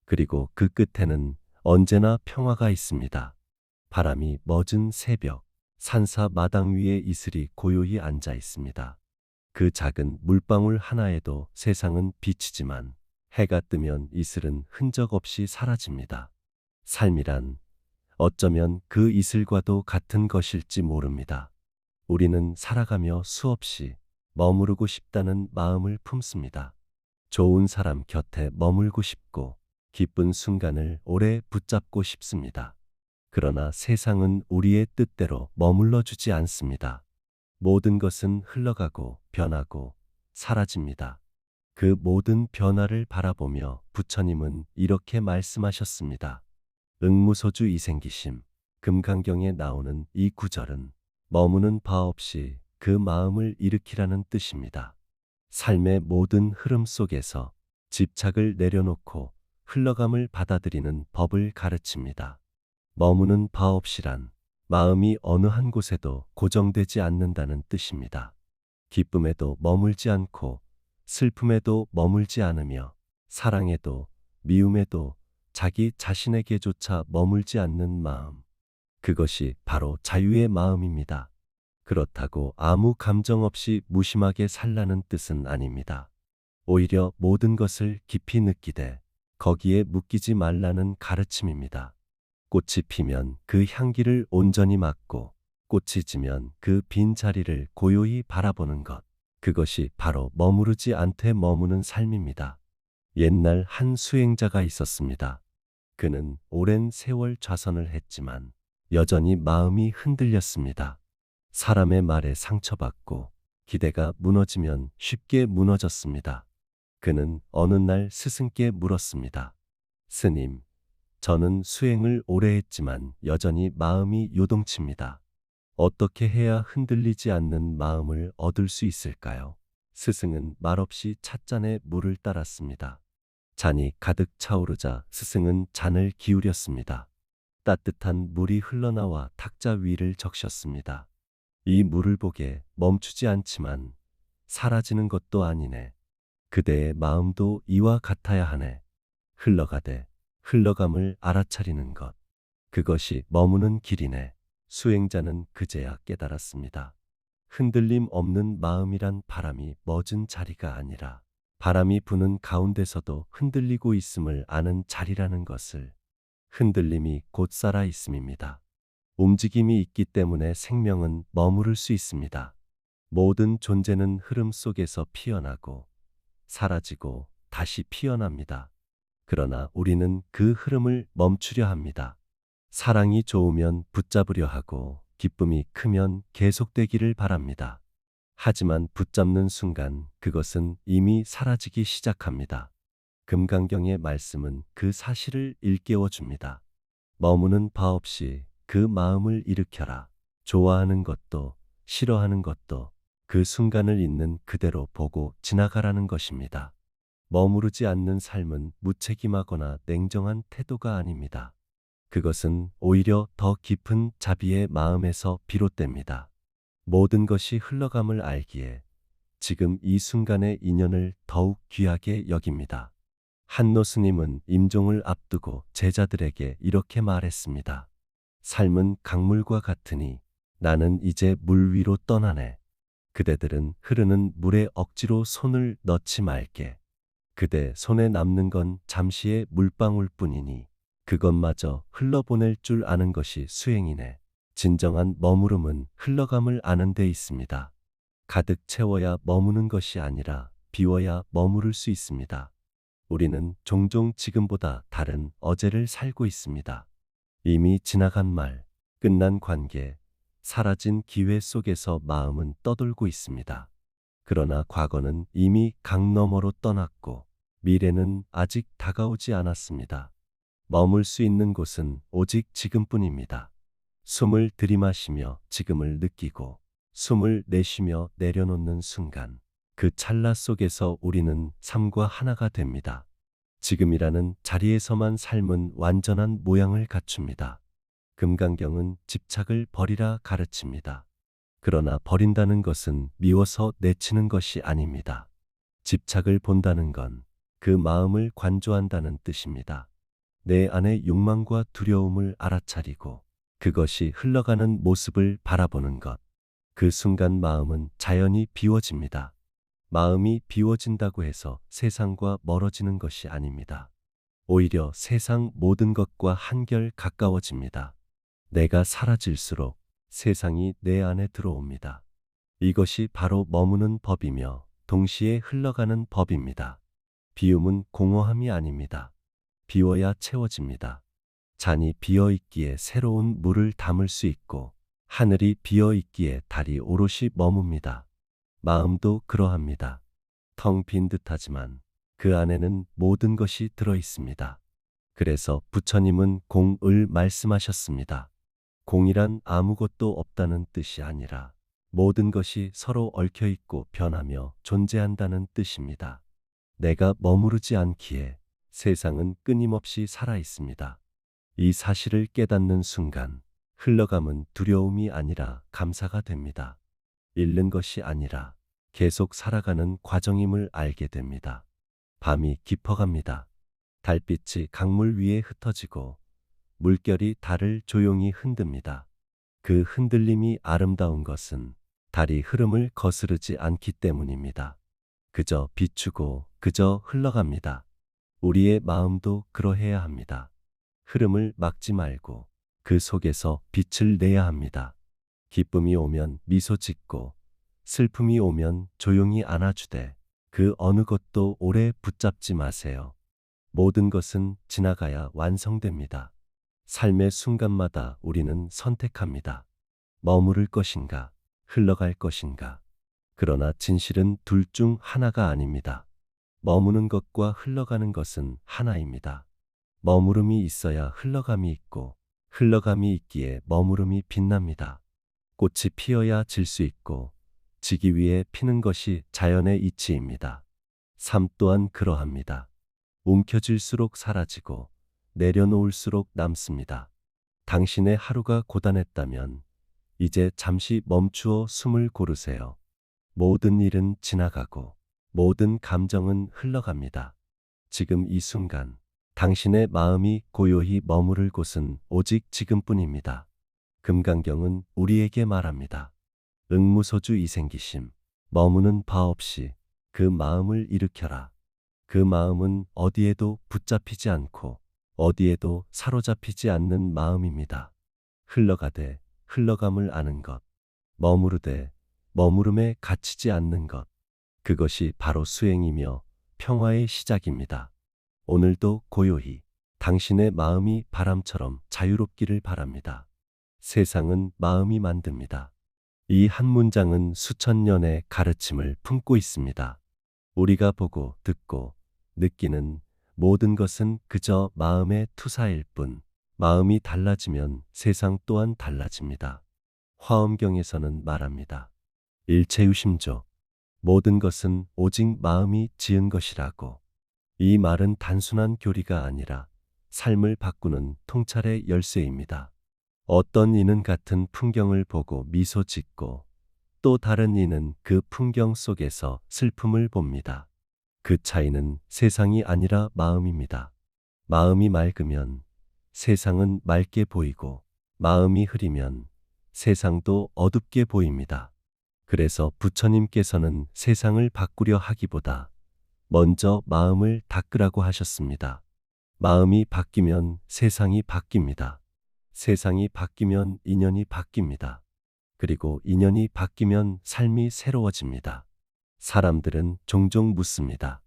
그리고 그 끝에는 언제나 평화가 있습니다. 바람이 멎은 새벽, 산사 마당 위에 이슬이 고요히 앉아 있습니다. 그 작은 물방울 하나에도 세상은 비치지만 해가 뜨면 이슬은 흔적 없이 사라집니다. 삶이란 어쩌면 그 이슬과도 같은 것일지 모릅니다. 우리는 살아가며 수없이 머무르고 싶다는 마음을 품습니다. 좋은 사람 곁에 머물고 싶고 기쁜 순간을 오래 붙잡고 싶습니다. 그러나 세상은 우리의 뜻대로 머물러 주지 않습니다. 모든 것은 흘러가고 변하고 사라집니다. 그 모든 변화를 바라보며 부처님은 이렇게 말씀하셨습니다. 응무소주 이생기심, 금강경에 나오는 이 구절은 머무는 바 없이 그 마음을 일으키라는 뜻입니다. 삶의 모든 흐름 속에서 집착을 내려놓고 흘러감을 받아들이는 법을 가르칩니다. 머무는 바 없이란 마음이 어느 한 곳에도 고정되지 않는다는 뜻입니다. 기쁨에도 머물지 않고 슬픔에도 머물지 않으며 사랑에도 미움에도 자기 자신에게조차 머물지 않는 마음. 그것이 바로 자유의 마음입니다. 그렇다고 아무 감정 없이 무심하게 살라는 뜻은 아닙니다. 오히려 모든 것을 깊이 느끼되 거기에 묶이지 말라는 가르침입니다. 꽃이 피면 그 향기를 온전히 맡고 꽃이 지면 그 빈 자리를 고요히 바라보는 것. 그것이 바로 머무르지 않되 머무는 삶입니다. 옛날 한 수행자가 있었습니다. 그는 오랜 세월 좌선을 했지만 여전히 마음이 흔들렸습니다. 사람의 말에 상처받고 기대가 무너지면 쉽게 무너졌습니다. 그는 어느 날 스승께 물었습니다. 스님, 저는 수행을 오래 했지만 여전히 마음이 요동칩니다. 어떻게 해야 흔들리지 않는 마음을 얻을 수 있을까요? 스승은 말없이 찻잔에 물을 따랐습니다. 잔이 가득 차오르자 스승은 잔을 기울였습니다. 따뜻한 물이 흘러나와 탁자 위를 적셨습니다. 이 물을 보게 멈추지 않지만 사라지는 것도 아니네. 그대의 마음도 이와 같아야 하네. 흘러가되 흘러감을 알아차리는 것. 그것이 머무는 길이네. 수행자는 그제야 깨달았습니다. 흔들림 없는 마음이란 바람이 멎은 자리가 아니라 바람이 부는 가운데서도 흔들리고 있음을 아는 자리라는 것을. 흔들림이 곧 살아 있음입니다. 움직임이 있기 때문에 생명은 머무를 수 있습니다. 모든 존재는 흐름 속에서 피어나고 사라지고 다시 피어납니다. 그러나 우리는 그 흐름을 멈추려 합니다. 사랑이 좋으면 붙잡으려 하고 기쁨이 크면 계속되기를 바랍니다. 하지만 붙잡는 순간 그것은 이미 사라지기 시작합니다. 금강경의 말씀은 그 사실을 일깨워 줍니다. 머무는 바 없이 그 마음을 일으켜라. 좋아하는 것도 싫어하는 것도 그 순간을 있는 그대로 보고 지나가라는 것입니다. 머무르지 않는 삶은 무책임하거나 냉정한 태도가 아닙니다. 그것은 오히려 더 깊은 자비의 마음에서 비롯됩니다. 모든 것이 흘러감을 알기에 지금 이 순간의 인연을 더욱 귀하게 여깁니다. 한노 스님은 임종을 앞두고 제자들에게 이렇게 말했습니다. 삶은 강물과 같으니 나는 이제 물 위로 떠나네. 그대들은 흐르는 물에 억지로 손을 넣지 말게. 그대 손에 남는 건 잠시의 물방울 뿐이니 그것마저 흘러보낼 줄 아는 것이 수행이네. 진정한 머무름은 흘러감을 아는 데 있습니다. 가득 채워야 머무는 것이 아니라 비워야 머무를 수 있습니다. 우리는 종종 지금보다 다른 어제를 살고 있습니다. 이미 지나간 말, 끝난 관계, 사라진 기회 속에서 마음은 떠돌고 있습니다. 그러나 과거는 이미 강 너머로 떠났고 미래는 아직 다가오지 않았습니다. 머물 수 있는 곳은 오직 지금뿐입니다. 숨을 들이마시며 지금을 느끼고 숨을 내쉬며 내려놓는 순간 그 찰나 속에서 우리는 삶과 하나가 됩니다. 지금이라는 자리에서만 삶은 완전한 모양을 갖춥니다. 금강경은 집착을 버리라 가르칩니다. 그러나 버린다는 것은 미워서 내치는 것이 아닙니다. 집착을 본다는 건 그 마음을 관조한다는 뜻입니다. 내 안의 욕망과 두려움을 알아차리고 그것이 흘러가는 모습을 바라보는 것. 그 순간 마음은 자연히 비워집니다. 마음이 비워진다고 해서 세상과 멀어지는 것이 아닙니다. 오히려 세상 모든 것과 한결 가까워집니다. 내가 사라질수록 세상이 내 안에 들어옵니다. 이것이 바로 머무는 법이며 동시에 흘러가는 법입니다. 비움은 공허함이 아닙니다. 비워야 채워집니다. 잔이 비어 있기에 새로운 물을 담을 수 있고 하늘이 비어 있기에 달이 오롯이 머뭅니다. 마음도 그러합니다. 텅 빈 듯하지만 그 안에는 모든 것이 들어 있습니다. 그래서 부처님은 공을 말씀하셨습니다. 공이란 아무것도 없다는 뜻이 아니라 모든 것이 서로 얽혀 있고 변하며 존재한다는 뜻입니다. 내가 머무르지 않기에 세상은 끊임없이 살아 있습니다. 이 사실을 깨닫는 순간 흘러감은 두려움이 아니라 감사가 됩니다. 잃는 것이 아니라 계속 살아가는 과정임을 알게 됩니다. 밤이 깊어갑니다. 달빛이 강물 위에 흩어지고 물결이 달을 조용히 흔듭니다. 그 흔들림이 아름다운 것은 달이 흐름을 거스르지 않기 때문입니다. 그저 비추고 그저 흘러갑니다. 우리의 마음도 그러해야 합니다. 흐름을 막지 말고 그 속에서 빛을 내야 합니다. 기쁨이 오면 미소 짓고 슬픔이 오면 조용히 안아주되 그 어느 것도 오래 붙잡지 마세요. 모든 것은 지나가야 완성됩니다. 삶의 순간마다 우리는 선택합니다. 머무를 것인가, 흘러갈 것인가. 그러나 진실은 둘 중 하나가 아닙니다. 머무는 것과 흘러가는 것은 하나입니다. 머무름이 있어야 흘러감이 있고, 흘러감이 있기에 머무름이 빛납니다. 꽃이 피어야 질 수 있고, 지기 위해 피는 것이 자연의 이치입니다. 삶 또한 그러합니다. 움켜질수록 사라지고, 내려놓을수록 남습니다. 당신의 하루가 고단했다면, 이제 잠시 멈추어 숨을 고르세요. 모든 일은 지나가고, 모든 감정은 흘러갑니다. 지금 이 순간, 당신의 마음이 고요히 머무를 곳은 오직 지금뿐입니다. 금강경은 우리에게 말합니다. 응무소주 이생기심, 머무는 바 없이 그 마음을 일으켜라. 그 마음은 어디에도 붙잡히지 않고 어디에도 사로잡히지 않는 마음입니다. 흘러가되 흘러감을 아는 것, 머무르되 머무름에 갇히지 않는 것, 그것이 바로 수행이며 평화의 시작입니다. 오늘도 고요히 당신의 마음이 바람처럼 자유롭기를 바랍니다. 세상은 마음이 만듭니다. 이 한 문장은 수천 년의 가르침을 품고 있습니다. 우리가 보고 듣고 느끼는 모든 것은 그저 마음의 투사일 뿐, 마음이 달라지면 세상 또한 달라집니다. 화엄경에서는 말합니다. 일체유심조, 모든 것은 오직 마음이 지은 것이라고. 이 말은 단순한 교리가 아니라 삶을 바꾸는 통찰의 열쇠입니다. 어떤 이는 같은 풍경을 보고 미소 짓고 또 다른 이는 그 풍경 속에서 슬픔을 봅니다. 그 차이는 세상이 아니라 마음입니다. 마음이 맑으면 세상은 맑게 보이고 마음이 흐리면 세상도 어둡게 보입니다. 그래서 부처님께서는 세상을 바꾸려 하기보다 먼저 마음을 닦으라고 하셨습니다. 마음이 바뀌면 세상이 바뀝니다. 세상이 바뀌면 인연이 바뀝니다. 그리고 인연이 바뀌면 삶이 새로워집니다. 사람들은 종종 묻습니다.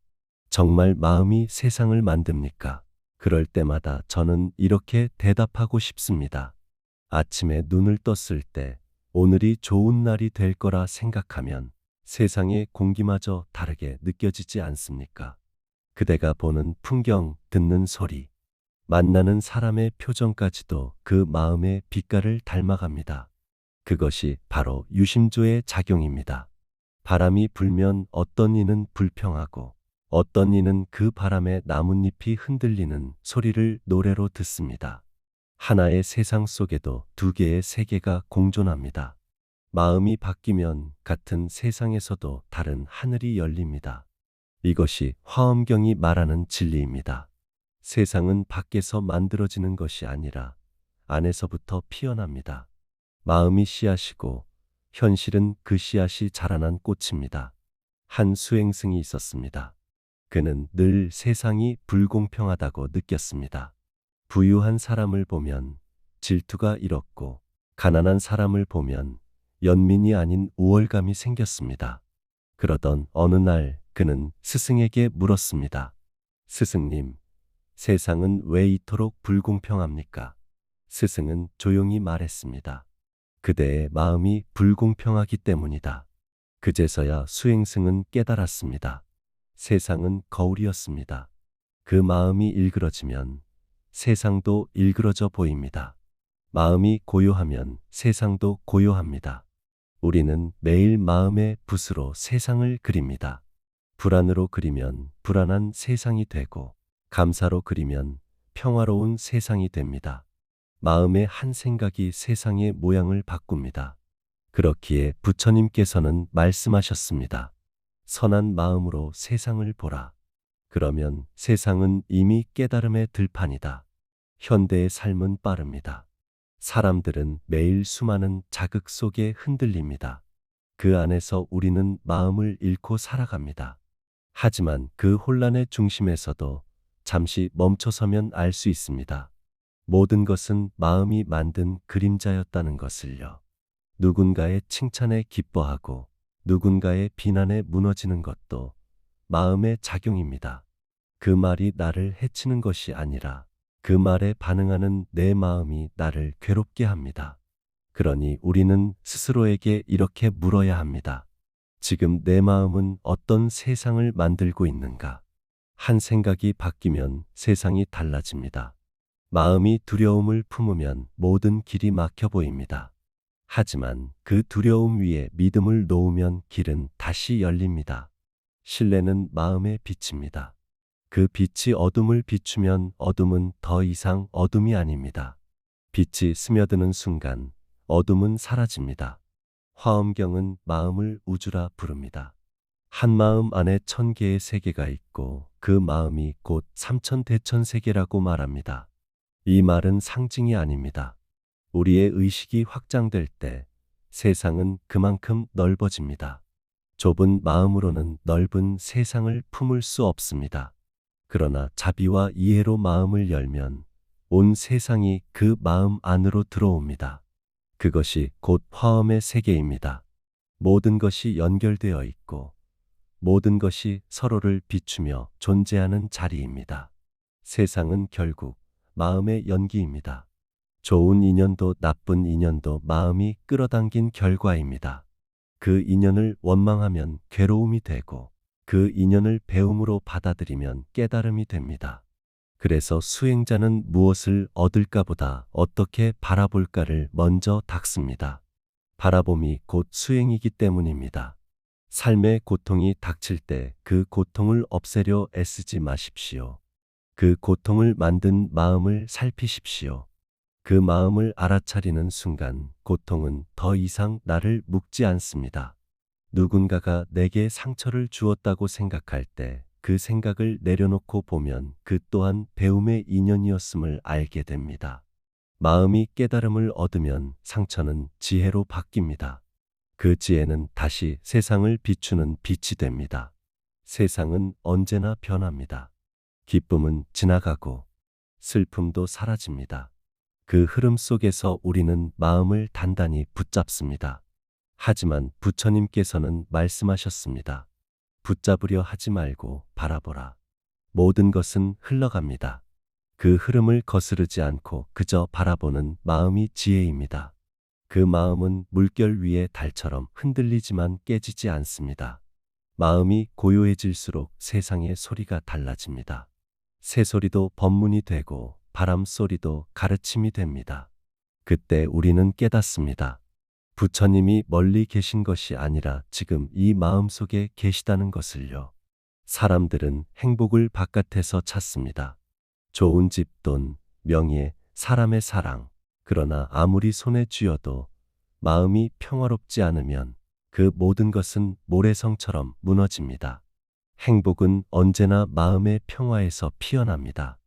정말 마음이 세상을 만듭니까? 그럴 때마다 저는 이렇게 대답하고 싶습니다. 아침에 눈을 떴을 때 오늘이 좋은 날이 될 거라 생각하면 세상의 공기마저 다르게 느껴지지 않습니까? 그대가 보는 풍경, 듣는 소리, 만나는 사람의 표정까지도 그 마음의 빛깔을 닮아갑니다. 그것이 바로 유심조의 작용입니다. 바람이 불면 어떤 이는 불평하고 어떤 이는 그 바람에 나뭇잎이 흔들리는 소리를 노래로 듣습니다. 하나의 세상 속에도 두 개의 세계가 공존합니다. 마음이 바뀌면 같은 세상에서도 다른 하늘이 열립니다. 이것이 화엄경이 말하는 진리입니다. 세상은 밖에서 만들어지는 것이 아니라 안에서부터 피어납니다. 마음이 씨앗이고 현실은 그 씨앗이 자라난 꽃입니다. 한 수행승이 있었습니다. 그는 늘 세상이 불공평하다고 느꼈습니다. 부유한 사람을 보면 질투가 일었고 가난한 사람을 보면 연민이 아닌 우월감이 생겼습니다. 그러던 어느 날 그는 스승에게 물었습니다. 스승님, 세상은 왜 이토록 불공평합니까? 스승은 조용히 말했습니다. 그대의 마음이 불공평하기 때문이다. 그제서야 수행승은 깨달았습니다. 세상은 거울이었습니다. 그 마음이 일그러지면 세상도 일그러져 보입니다. 마음이 고요하면 세상도 고요합니다. 우리는 매일 마음의 붓으로 세상을 그립니다. 불안으로 그리면 불안한 세상이 되고 감사로 그리면 평화로운 세상이 됩니다. 마음의 한 생각이 세상의 모양을 바꿉니다. 그렇기에 부처님께서는 말씀하셨습니다. 선한 마음으로 세상을 보라. 그러면 세상은 이미 깨달음의 들판이다. 현대의 삶은 빠릅니다. 사람들은 매일 수많은 자극 속에 흔들립니다. 그 안에서 우리는 마음을 잃고 살아갑니다. 하지만 그 혼란의 중심에서도 잠시 멈춰서면 알 수 있습니다. 모든 것은 마음이 만든 그림자였다는 것을요. 누군가의 칭찬에 기뻐하고 누군가의 비난에 무너지는 것도 마음의 작용입니다. 그 말이 나를 해치는 것이 아니라 그 말에 반응하는 내 마음이 나를 괴롭게 합니다. 그러니 우리는 스스로에게 이렇게 물어야 합니다. 지금 내 마음은 어떤 세상을 만들고 있는가? 한 생각이 바뀌면 세상이 달라집니다. 마음이 두려움을 품으면 모든 길이 막혀 보입니다. 하지만 그 두려움 위에 믿음을 놓으면 길은 다시 열립니다. 신뢰는 마음의 빛입니다. 그 빛이 어둠을 비추면 어둠은 더 이상 어둠이 아닙니다. 빛이 스며드는 순간 어둠은 사라집니다. 화엄경은 마음을 우주라 부릅니다. 한 마음 안에 1000개의 세계가 있고 그 마음이 곧 삼천대천세계라고 말합니다. 이 말은 상징이 아닙니다. 우리의 의식이 확장될 때 세상은 그만큼 넓어집니다. 좁은 마음으로는 넓은 세상을 품을 수 없습니다. 그러나 자비와 이해로 마음을 열면 온 세상이 그 마음 안으로 들어옵니다. 그것이 곧 화엄의 세계입니다. 모든 것이 연결되어 있고 모든 것이 서로를 비추며 존재하는 자리입니다. 세상은 결국 마음의 연기입니다. 좋은 인연도 나쁜 인연도 마음이 끌어당긴 결과입니다. 그 인연을 원망하면 괴로움이 되고 그 인연을 배움으로 받아들이면 깨달음이 됩니다. 그래서 수행자는 무엇을 얻을까 보다 어떻게 바라볼까를 먼저 닦습니다. 바라봄이 곧 수행이기 때문입니다. 삶의 고통이 닥칠 때 그 고통을 없애려 애쓰지 마십시오. 그 고통을 만든 마음을 살피십시오. 그 마음을 알아차리는 순간 고통은 더 이상 나를 묶지 않습니다. 누군가가 내게 상처를 주었다고 생각할 때 그 생각을 내려놓고 보면 그 또한 배움의 인연이었음을 알게 됩니다. 마음이 깨달음을 얻으면 상처는 지혜로 바뀝니다. 그 지혜는 다시 세상을 비추는 빛이 됩니다. 세상은 언제나 변합니다. 기쁨은 지나가고 슬픔도 사라집니다. 그 흐름 속에서 우리는 마음을 단단히 붙잡습니다. 하지만 부처님께서는 말씀하셨습니다. 붙잡으려 하지 말고 바라보라. 모든 것은 흘러갑니다. 그 흐름을 거스르지 않고 그저 바라보는 마음이 지혜입니다. 그 마음은 물결 위의 달처럼 흔들리지만 깨지지 않습니다. 마음이 고요해질수록 세상의 소리가 달라집니다. 새소리도 법문이 되고 바람 소리도 가르침이 됩니다. 그때 우리는 깨닫습니다. 부처님이 멀리 계신 것이 아니라 지금 이 마음 속에 계시다는 것을요. 사람들은 행복을 바깥에서 찾습니다. 좋은 집, 돈, 명예, 사람의 사랑. 그러나 아무리 손에 쥐어도 마음이 평화롭지 않으면 그 모든 것은 모래성처럼 무너집니다. 행복은 언제나 마음의 평화에서 피어납니다.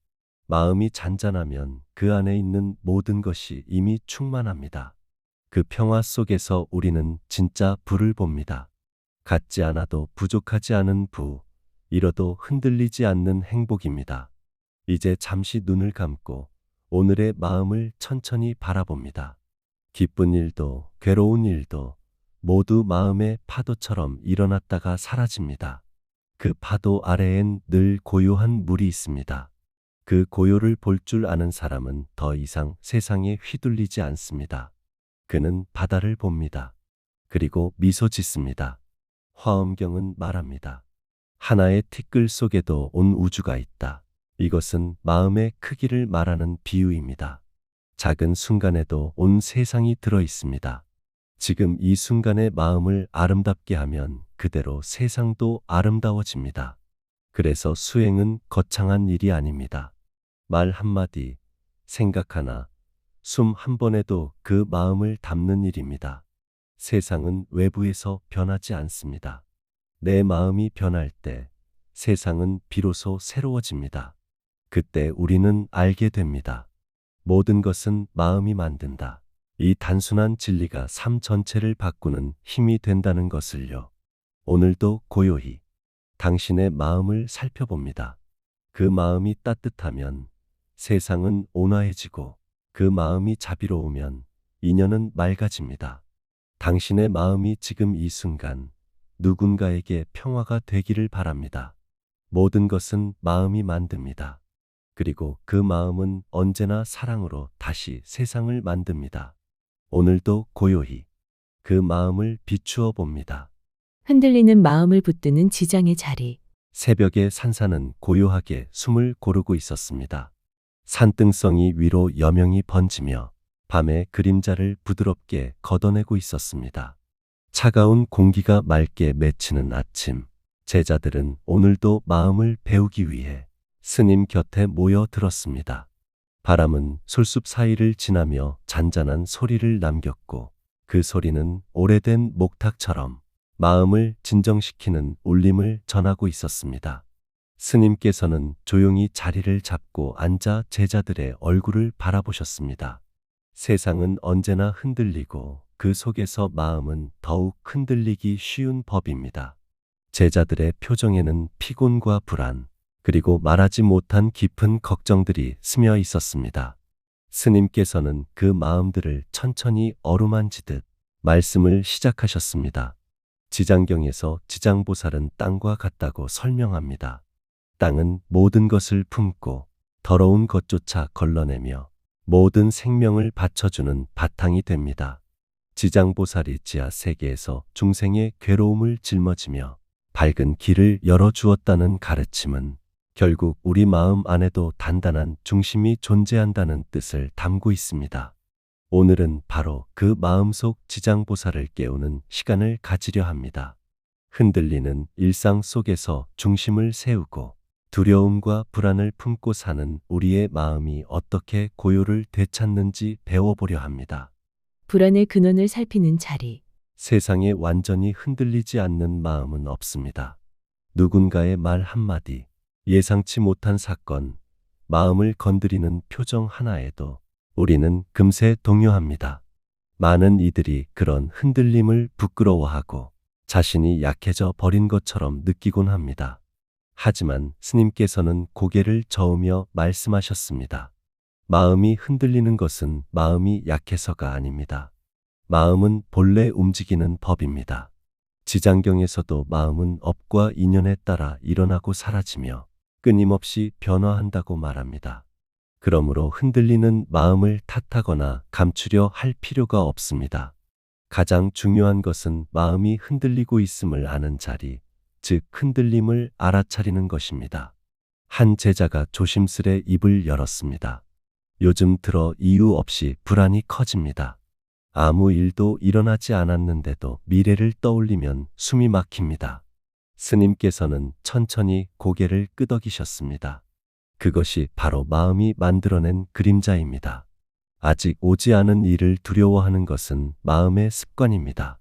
마음이 잔잔하면 그 안에 있는 모든 것이 이미 충만합니다. 그 평화 속에서 우리는 진짜 부를 봅니다. 갖지 않아도 부족하지 않은 부, 잃어도 흔들리지 않는 행복입니다. 이제 잠시 눈을 감고 오늘의 마음을 천천히 바라봅니다. 기쁜 일도 괴로운 일도 모두 마음의 파도처럼 일어났다가 사라집니다. 그 파도 아래엔 늘 고요한 물이 있습니다. 그 고요를 볼 줄 아는 사람은 더 이상 세상에 휘둘리지 않습니다. 그는 바다를 봅니다. 그리고 미소 짓습니다. 화엄경은 말합니다. 하나의 티끌 속에도 온 우주가 있다. 이것은 마음의 크기를 말하는 비유입니다. 작은 순간에도 온 세상이 들어 있습니다. 지금 이 순간의 마음을 아름답게 하면 그대로 세상도 아름다워집니다. 그래서 수행은 거창한 일이 아닙니다. 말 한마디, 생각 하나, 숨 한 번에도 그 마음을 담는 일입니다. 세상은 외부에서 변하지 않습니다. 내 마음이 변할 때 세상은 비로소 새로워집니다. 그때 우리는 알게 됩니다. 모든 것은 마음이 만든다. 이 단순한 진리가 삶 전체를 바꾸는 힘이 된다는 것을요. 오늘도 고요히 당신의 마음을 살펴봅니다. 그 마음이 따뜻하면 세상은 온화해지고 그 마음이 자비로우면 인연은 맑아집니다. 당신의 마음이 지금 이 순간 누군가에게 평화가 되기를 바랍니다. 모든 것은 마음이 만듭니다. 그리고 그 마음은 언제나 사랑으로 다시 세상을 만듭니다. 오늘도 고요히 그 마음을 비추어 봅니다. 흔들리는 마음을 붙드는 지장의 자리. 새벽에 산사는 고요하게 숨을 고르고 있었습니다. 산등성이 위로 여명이 번지며 밤의 그림자를 부드럽게 걷어내고 있었습니다. 차가운 공기가 맑게 맺히는 아침, 제자들은 오늘도 마음을 배우기 위해 스님 곁에 모여들었습니다. 바람은 솔숲 사이를 지나며 잔잔한 소리를 남겼고 그 소리는 오래된 목탁처럼 마음을 진정시키는 울림을 전하고 있었습니다. 스님께서는 조용히 자리를 잡고 앉아 제자들의 얼굴을 바라보셨습니다. 세상은 언제나 흔들리고 그 속에서 마음은 더욱 흔들리기 쉬운 법입니다. 제자들의 표정에는 피곤과 불안, 그리고 말하지 못한 깊은 걱정들이 스며 있었습니다. 스님께서는 그 마음들을 천천히 어루만지듯 말씀을 시작하셨습니다. 지장경에서 지장보살은 땅과 같다고 설명합니다. 땅은 모든 것을 품고 더러운 것조차 걸러내며 모든 생명을 받쳐주는 바탕이 됩니다. 지장보살이 지하 세계에서 중생의 괴로움을 짊어지며 밝은 길을 열어주었다는 가르침은 결국 우리 마음 안에도 단단한 중심이 존재한다는 뜻을 담고 있습니다. 오늘은 바로 그 마음속 지장보살을 깨우는 시간을 가지려 합니다. 흔들리는 일상 속에서 중심을 세우고 두려움과 불안을 품고 사는 우리의 마음이 어떻게 고요를 되찾는지 배워보려 합니다. 불안의 근원을 살피는 자리. 세상에 완전히 흔들리지 않는 마음은 없습니다. 누군가의 말 한마디, 예상치 못한 사건, 마음을 건드리는 표정 하나에도 우리는 금세 동요합니다. 많은 이들이 그런 흔들림을 부끄러워하고 자신이 약해져 버린 것처럼 느끼곤 합니다. 하지만 스님께서는 고개를 저으며 말씀하셨습니다. 마음이 흔들리는 것은 마음이 약해서가 아닙니다. 마음은 본래 움직이는 법입니다. 지장경에서도 마음은 업과 인연에 따라 일어나고 사라지며 끊임없이 변화한다고 말합니다. 그러므로 흔들리는 마음을 탓하거나 감추려 할 필요가 없습니다. 가장 중요한 것은 마음이 흔들리고 있음을 아는 자리, 즉 흔들림을 알아차리는 것입니다. 한 제자가 조심스레 입을 열었습니다. 요즘 들어 이유 없이 불안이 커집니다. 아무 일도 일어나지 않았는데도 미래를 떠올리면 숨이 막힙니다. 스님께서는 천천히 고개를 끄덕이셨습니다. 그것이 바로 마음이 만들어낸 그림자입니다. 아직 오지 않은 일을 두려워하는 것은 마음의 습관입니다.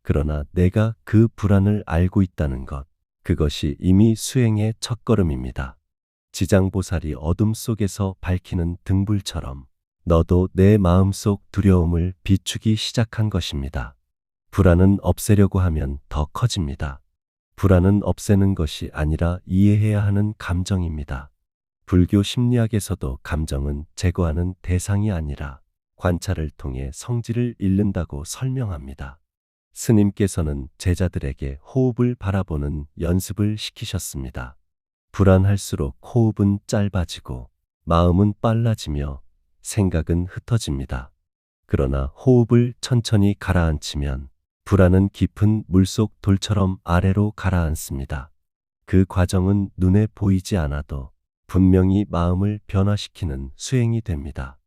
그러나 내가 그 불안을 알고 있다는 것, 그것이 이미 수행의 첫걸음입니다. 지장보살이 어둠 속에서 밝히는 등불처럼 너도 내 마음속 두려움을 비추기 시작한 것입니다. 불안은 없애려고 하면 더 커집니다. 불안은 없애는 것이 아니라 이해해야 하는 감정입니다. 불교 심리학에서도 감정은 제거하는 대상이 아니라 관찰을 통해 성질을 잃는다고 설명합니다. 스님께서는 제자들에게 호흡을 바라보는 연습을 시키셨습니다. 불안할수록 호흡은 짧아지고 마음은 빨라지며 생각은 흩어집니다. 그러나 호흡을 천천히 가라앉히면 불안은 깊은 물속 돌처럼 아래로 가라앉습니다. 그 과정은 눈에 보이지 않아도 분명히 마음을 변화시키는 수행이 됩니다.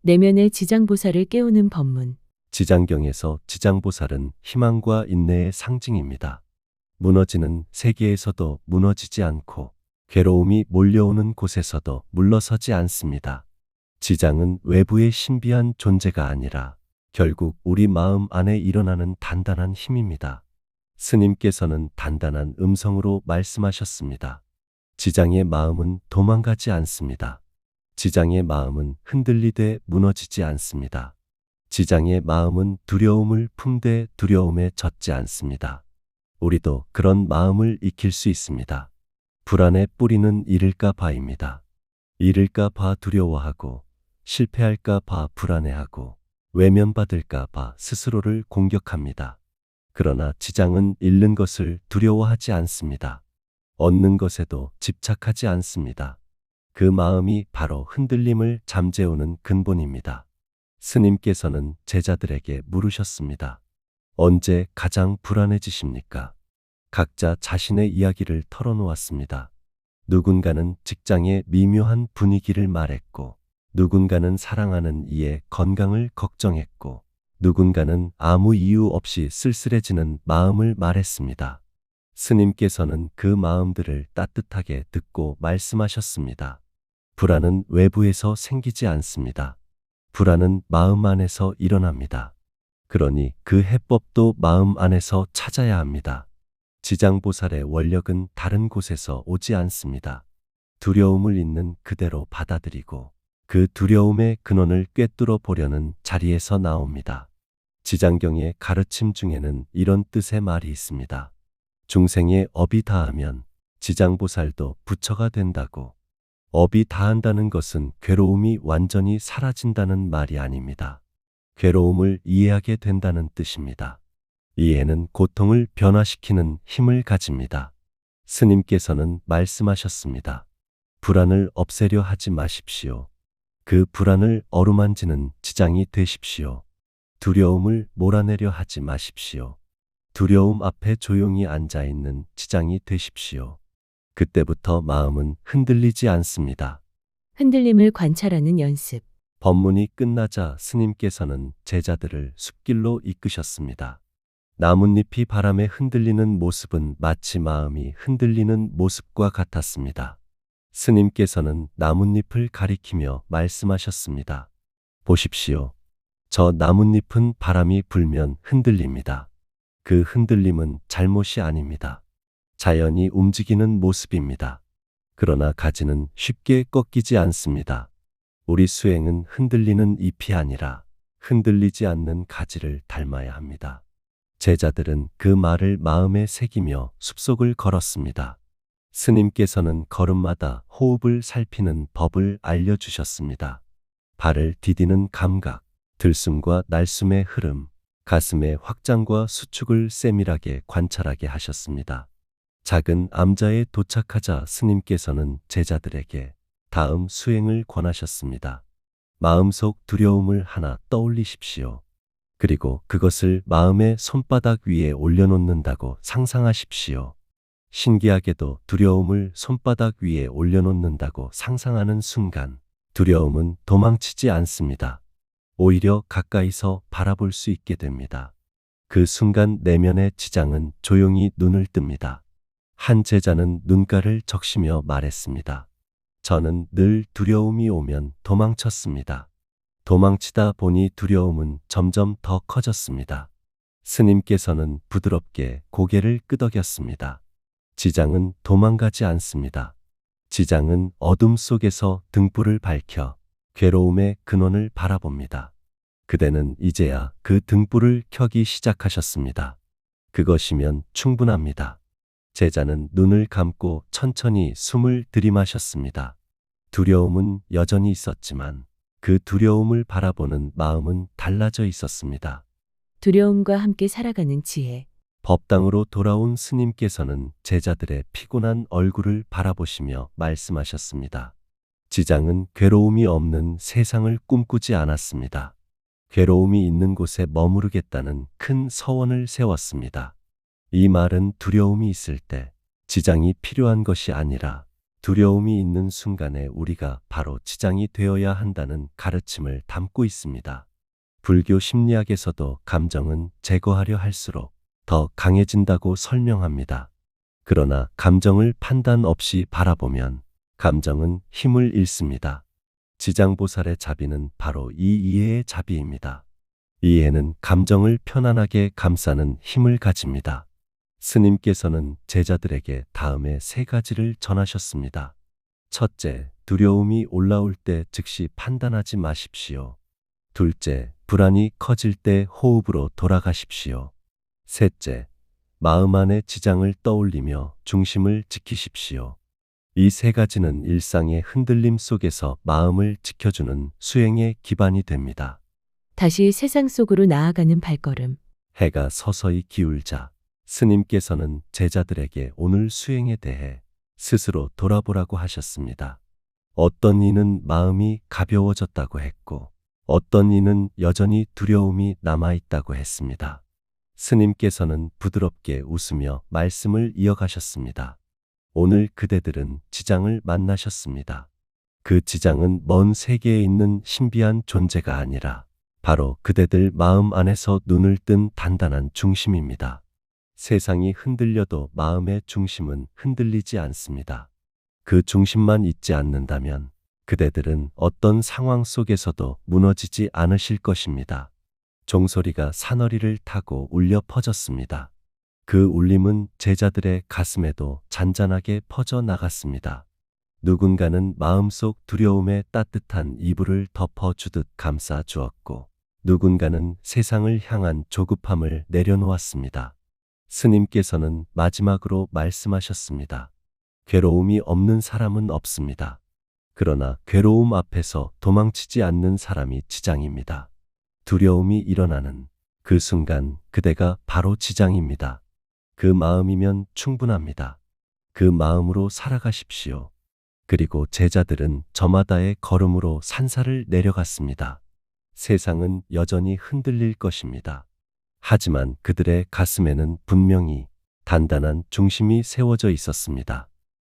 내면의 지장보살을 깨우는 법문. 지장경에서 지장보살은 희망과 인내의 상징입니다. 무너지는 세계에서도 무너지지 않고 괴로움이 몰려오는 곳에서도 물러서지 않습니다. 지장은 외부의 신비한 존재가 아니라 결국 우리 마음 안에 일어나는 단단한 힘입니다. 스님께서는 단단한 음성으로 말씀하셨습니다. 지장의 마음은 도망가지 않습니다. 지장의 마음은 흔들리되 무너지지 않습니다. 지장의 마음은 두려움을 품되 두려움에 젖지 않습니다. 우리도 그런 마음을 익힐 수 있습니다. 불안의 뿌리는 잃을까 봐입니다. 잃을까 봐 두려워하고 실패할까 봐 불안해하고 외면받을까 봐 스스로를 공격합니다. 그러나 지장은 잃는 것을 두려워하지 않습니다. 얻는 것에도 집착하지 않습니다. 그 마음이 바로 흔들림을 잠재우는 근본입니다. 스님께서는 제자들에게 물으셨습니다. 언제 가장 불안해지십니까? 각자 자신의 이야기를 털어놓았습니다. 누군가는 직장의 미묘한 분위기를 말했고, 누군가는 사랑하는 이의 건강을 걱정했고, 누군가는 아무 이유 없이 쓸쓸해지는 마음을 말했습니다. 스님께서는 그 마음들을 따뜻하게 듣고 말씀하셨습니다. 불안은 외부에서 생기지 않습니다. 불안은 마음 안에서 일어납니다. 그러니 그 해법도 마음 안에서 찾아야 합니다. 지장보살의 원력은 다른 곳에서 오지 않습니다. 두려움을 있는 그대로 받아들이고 그 두려움의 근원을 꿰뚫어 보려는 자리에서 나옵니다. 지장경의 가르침 중에는 이런 뜻의 말이 있습니다. 중생의 업이 다하면 지장보살도 부처가 된다고. 업이 다한다는 것은 괴로움이 완전히 사라진다는 말이 아닙니다. 괴로움을 이해하게 된다는 뜻입니다. 이해는 고통을 변화시키는 힘을 가집니다. 스님께서는 말씀하셨습니다. 불안을 없애려 하지 마십시오. 그 불안을 어루만지는 지장이 되십시오. 두려움을 몰아내려 하지 마십시오. 두려움 앞에 조용히 앉아 있는 지장이 되십시오. 그때부터 마음은 흔들리지 않습니다. 흔들림을 관찰하는 연습. 법문이 끝나자 스님께서는 제자들을 숲길로 이끄셨습니다. 나뭇잎이 바람에 흔들리는 모습은 마치 마음이 흔들리는 모습과 같았습니다. 스님께서는 나뭇잎을 가리키며 말씀하셨습니다. 보십시오. 저 나뭇잎은 바람이 불면 흔들립니다. 그 흔들림은 잘못이 아닙니다. 자연이 움직이는 모습입니다. 그러나 가지는 쉽게 꺾이지 않습니다. 우리 수행은 흔들리는 잎이 아니라 흔들리지 않는 가지를 닮아야 합니다. 제자들은 그 말을 마음에 새기며 숲속을 걸었습니다. 스님께서는 걸음마다 호흡을 살피는 법을 알려주셨습니다. 발을 디디는 감각, 들숨과 날숨의 흐름, 가슴의 확장과 수축을 세밀하게 관찰하게 하셨습니다. 작은 암자에 도착하자 스님께서는 제자들에게 다음 수행을 권하셨습니다. 마음속 두려움을 하나 떠올리십시오. 그리고 그것을 마음의 손바닥 위에 올려놓는다고 상상하십시오. 신기하게도 두려움을 손바닥 위에 올려놓는다고 상상하는 순간 두려움은 도망치지 않습니다. 오히려 가까이서 바라볼 수 있게 됩니다. 그 순간 내면의 지장은 조용히 눈을 뜹니다. 한 제자는 눈가를 적시며 말했습니다. 저는 늘 두려움이 오면 도망쳤습니다. 도망치다 보니 두려움은 점점 더 커졌습니다. 스님께서는 부드럽게 고개를 끄덕였습니다. 지장은 도망가지 않습니다. 지장은 어둠 속에서 등불을 밝혀 괴로움의 근원을 바라봅니다. 그대는 이제야 그 등불을 켜기 시작하셨습니다. 그것이면 충분합니다. 제자는 눈을 감고 천천히 숨을 들이마셨습니다. 두려움은 여전히 있었지만 그 두려움을 바라보는 마음은 달라져 있었습니다. 두려움과 함께 살아가는 지혜. 법당으로 돌아온 스님께서는 제자들의 피곤한 얼굴을 바라보시며 말씀하셨습니다. 지장은 괴로움이 없는 세상을 꿈꾸지 않았습니다. 괴로움이 있는 곳에 머무르겠다는 큰 서원을 세웠습니다. 이 말은 두려움이 있을 때 지장이 필요한 것이 아니라 두려움이 있는 순간에 우리가 바로 지장이 되어야 한다는 가르침을 담고 있습니다. 불교 심리학에서도 감정은 제거하려 할수록 더 강해진다고 설명합니다. 그러나 감정을 판단 없이 바라보면 감정은 힘을 잃습니다. 지장보살의 자비는 바로 이 이해의 자비입니다. 이해는 감정을 편안하게 감싸는 힘을 가집니다. 스님께서는 제자들에게 다음에 3가지를 전하셨습니다. 첫째, 두려움이 올라올 때 즉시 판단하지 마십시오. 둘째, 불안이 커질 때 호흡으로 돌아가십시오. 셋째, 마음 안의 지장을 떠올리며 중심을 지키십시오. 이 세 가지는 일상의 흔들림 속에서 마음을 지켜주는 수행의 기반이 됩니다. 다시 세상 속으로 나아가는 발걸음. 해가 서서히 기울자 스님께서는 제자들에게 오늘 수행에 대해 스스로 돌아보라고 하셨습니다. 어떤 이는 마음이 가벼워졌다고 했고, 어떤 이는 여전히 두려움이 남아있다고 했습니다. 스님께서는 부드럽게 웃으며 말씀을 이어가셨습니다. 오늘 그대들은 지장을 만나셨습니다. 그 지장은 먼 세계에 있는 신비한 존재가 아니라 바로 그대들 마음 안에서 눈을 뜬 단단한 중심입니다. 세상이 흔들려도 마음의 중심은 흔들리지 않습니다. 그 중심만 잊지 않는다면 그대들은 어떤 상황 속에서도 무너지지 않으실 것입니다. 종소리가 사너리를 타고 울려 퍼졌습니다. 그 울림은 제자들의 가슴에도 잔잔하게 퍼져 나갔습니다. 누군가는 마음속 두려움에 따뜻한 이불을 덮어주듯 감싸 주었고, 누군가는 세상을 향한 조급함을 내려놓았습니다. 스님께서는 마지막으로 말씀하셨습니다. 괴로움이 없는 사람은 없습니다. 그러나 괴로움 앞에서 도망치지 않는 사람이 지장입니다. 두려움이 일어나는 그 순간 그대가 바로 지장입니다. 그 마음이면 충분합니다. 그 마음으로 살아가십시오. 그리고 제자들은 저마다의 걸음으로 산사를 내려갔습니다. 세상은 여전히 흔들릴 것입니다. 하지만 그들의 가슴에는 분명히 단단한 중심이 세워져 있었습니다.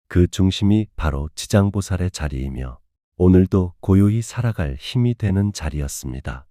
그 중심이 바로 지장보살의 자리이며 오늘도 고요히 살아갈 힘이 되는 자리였습니다.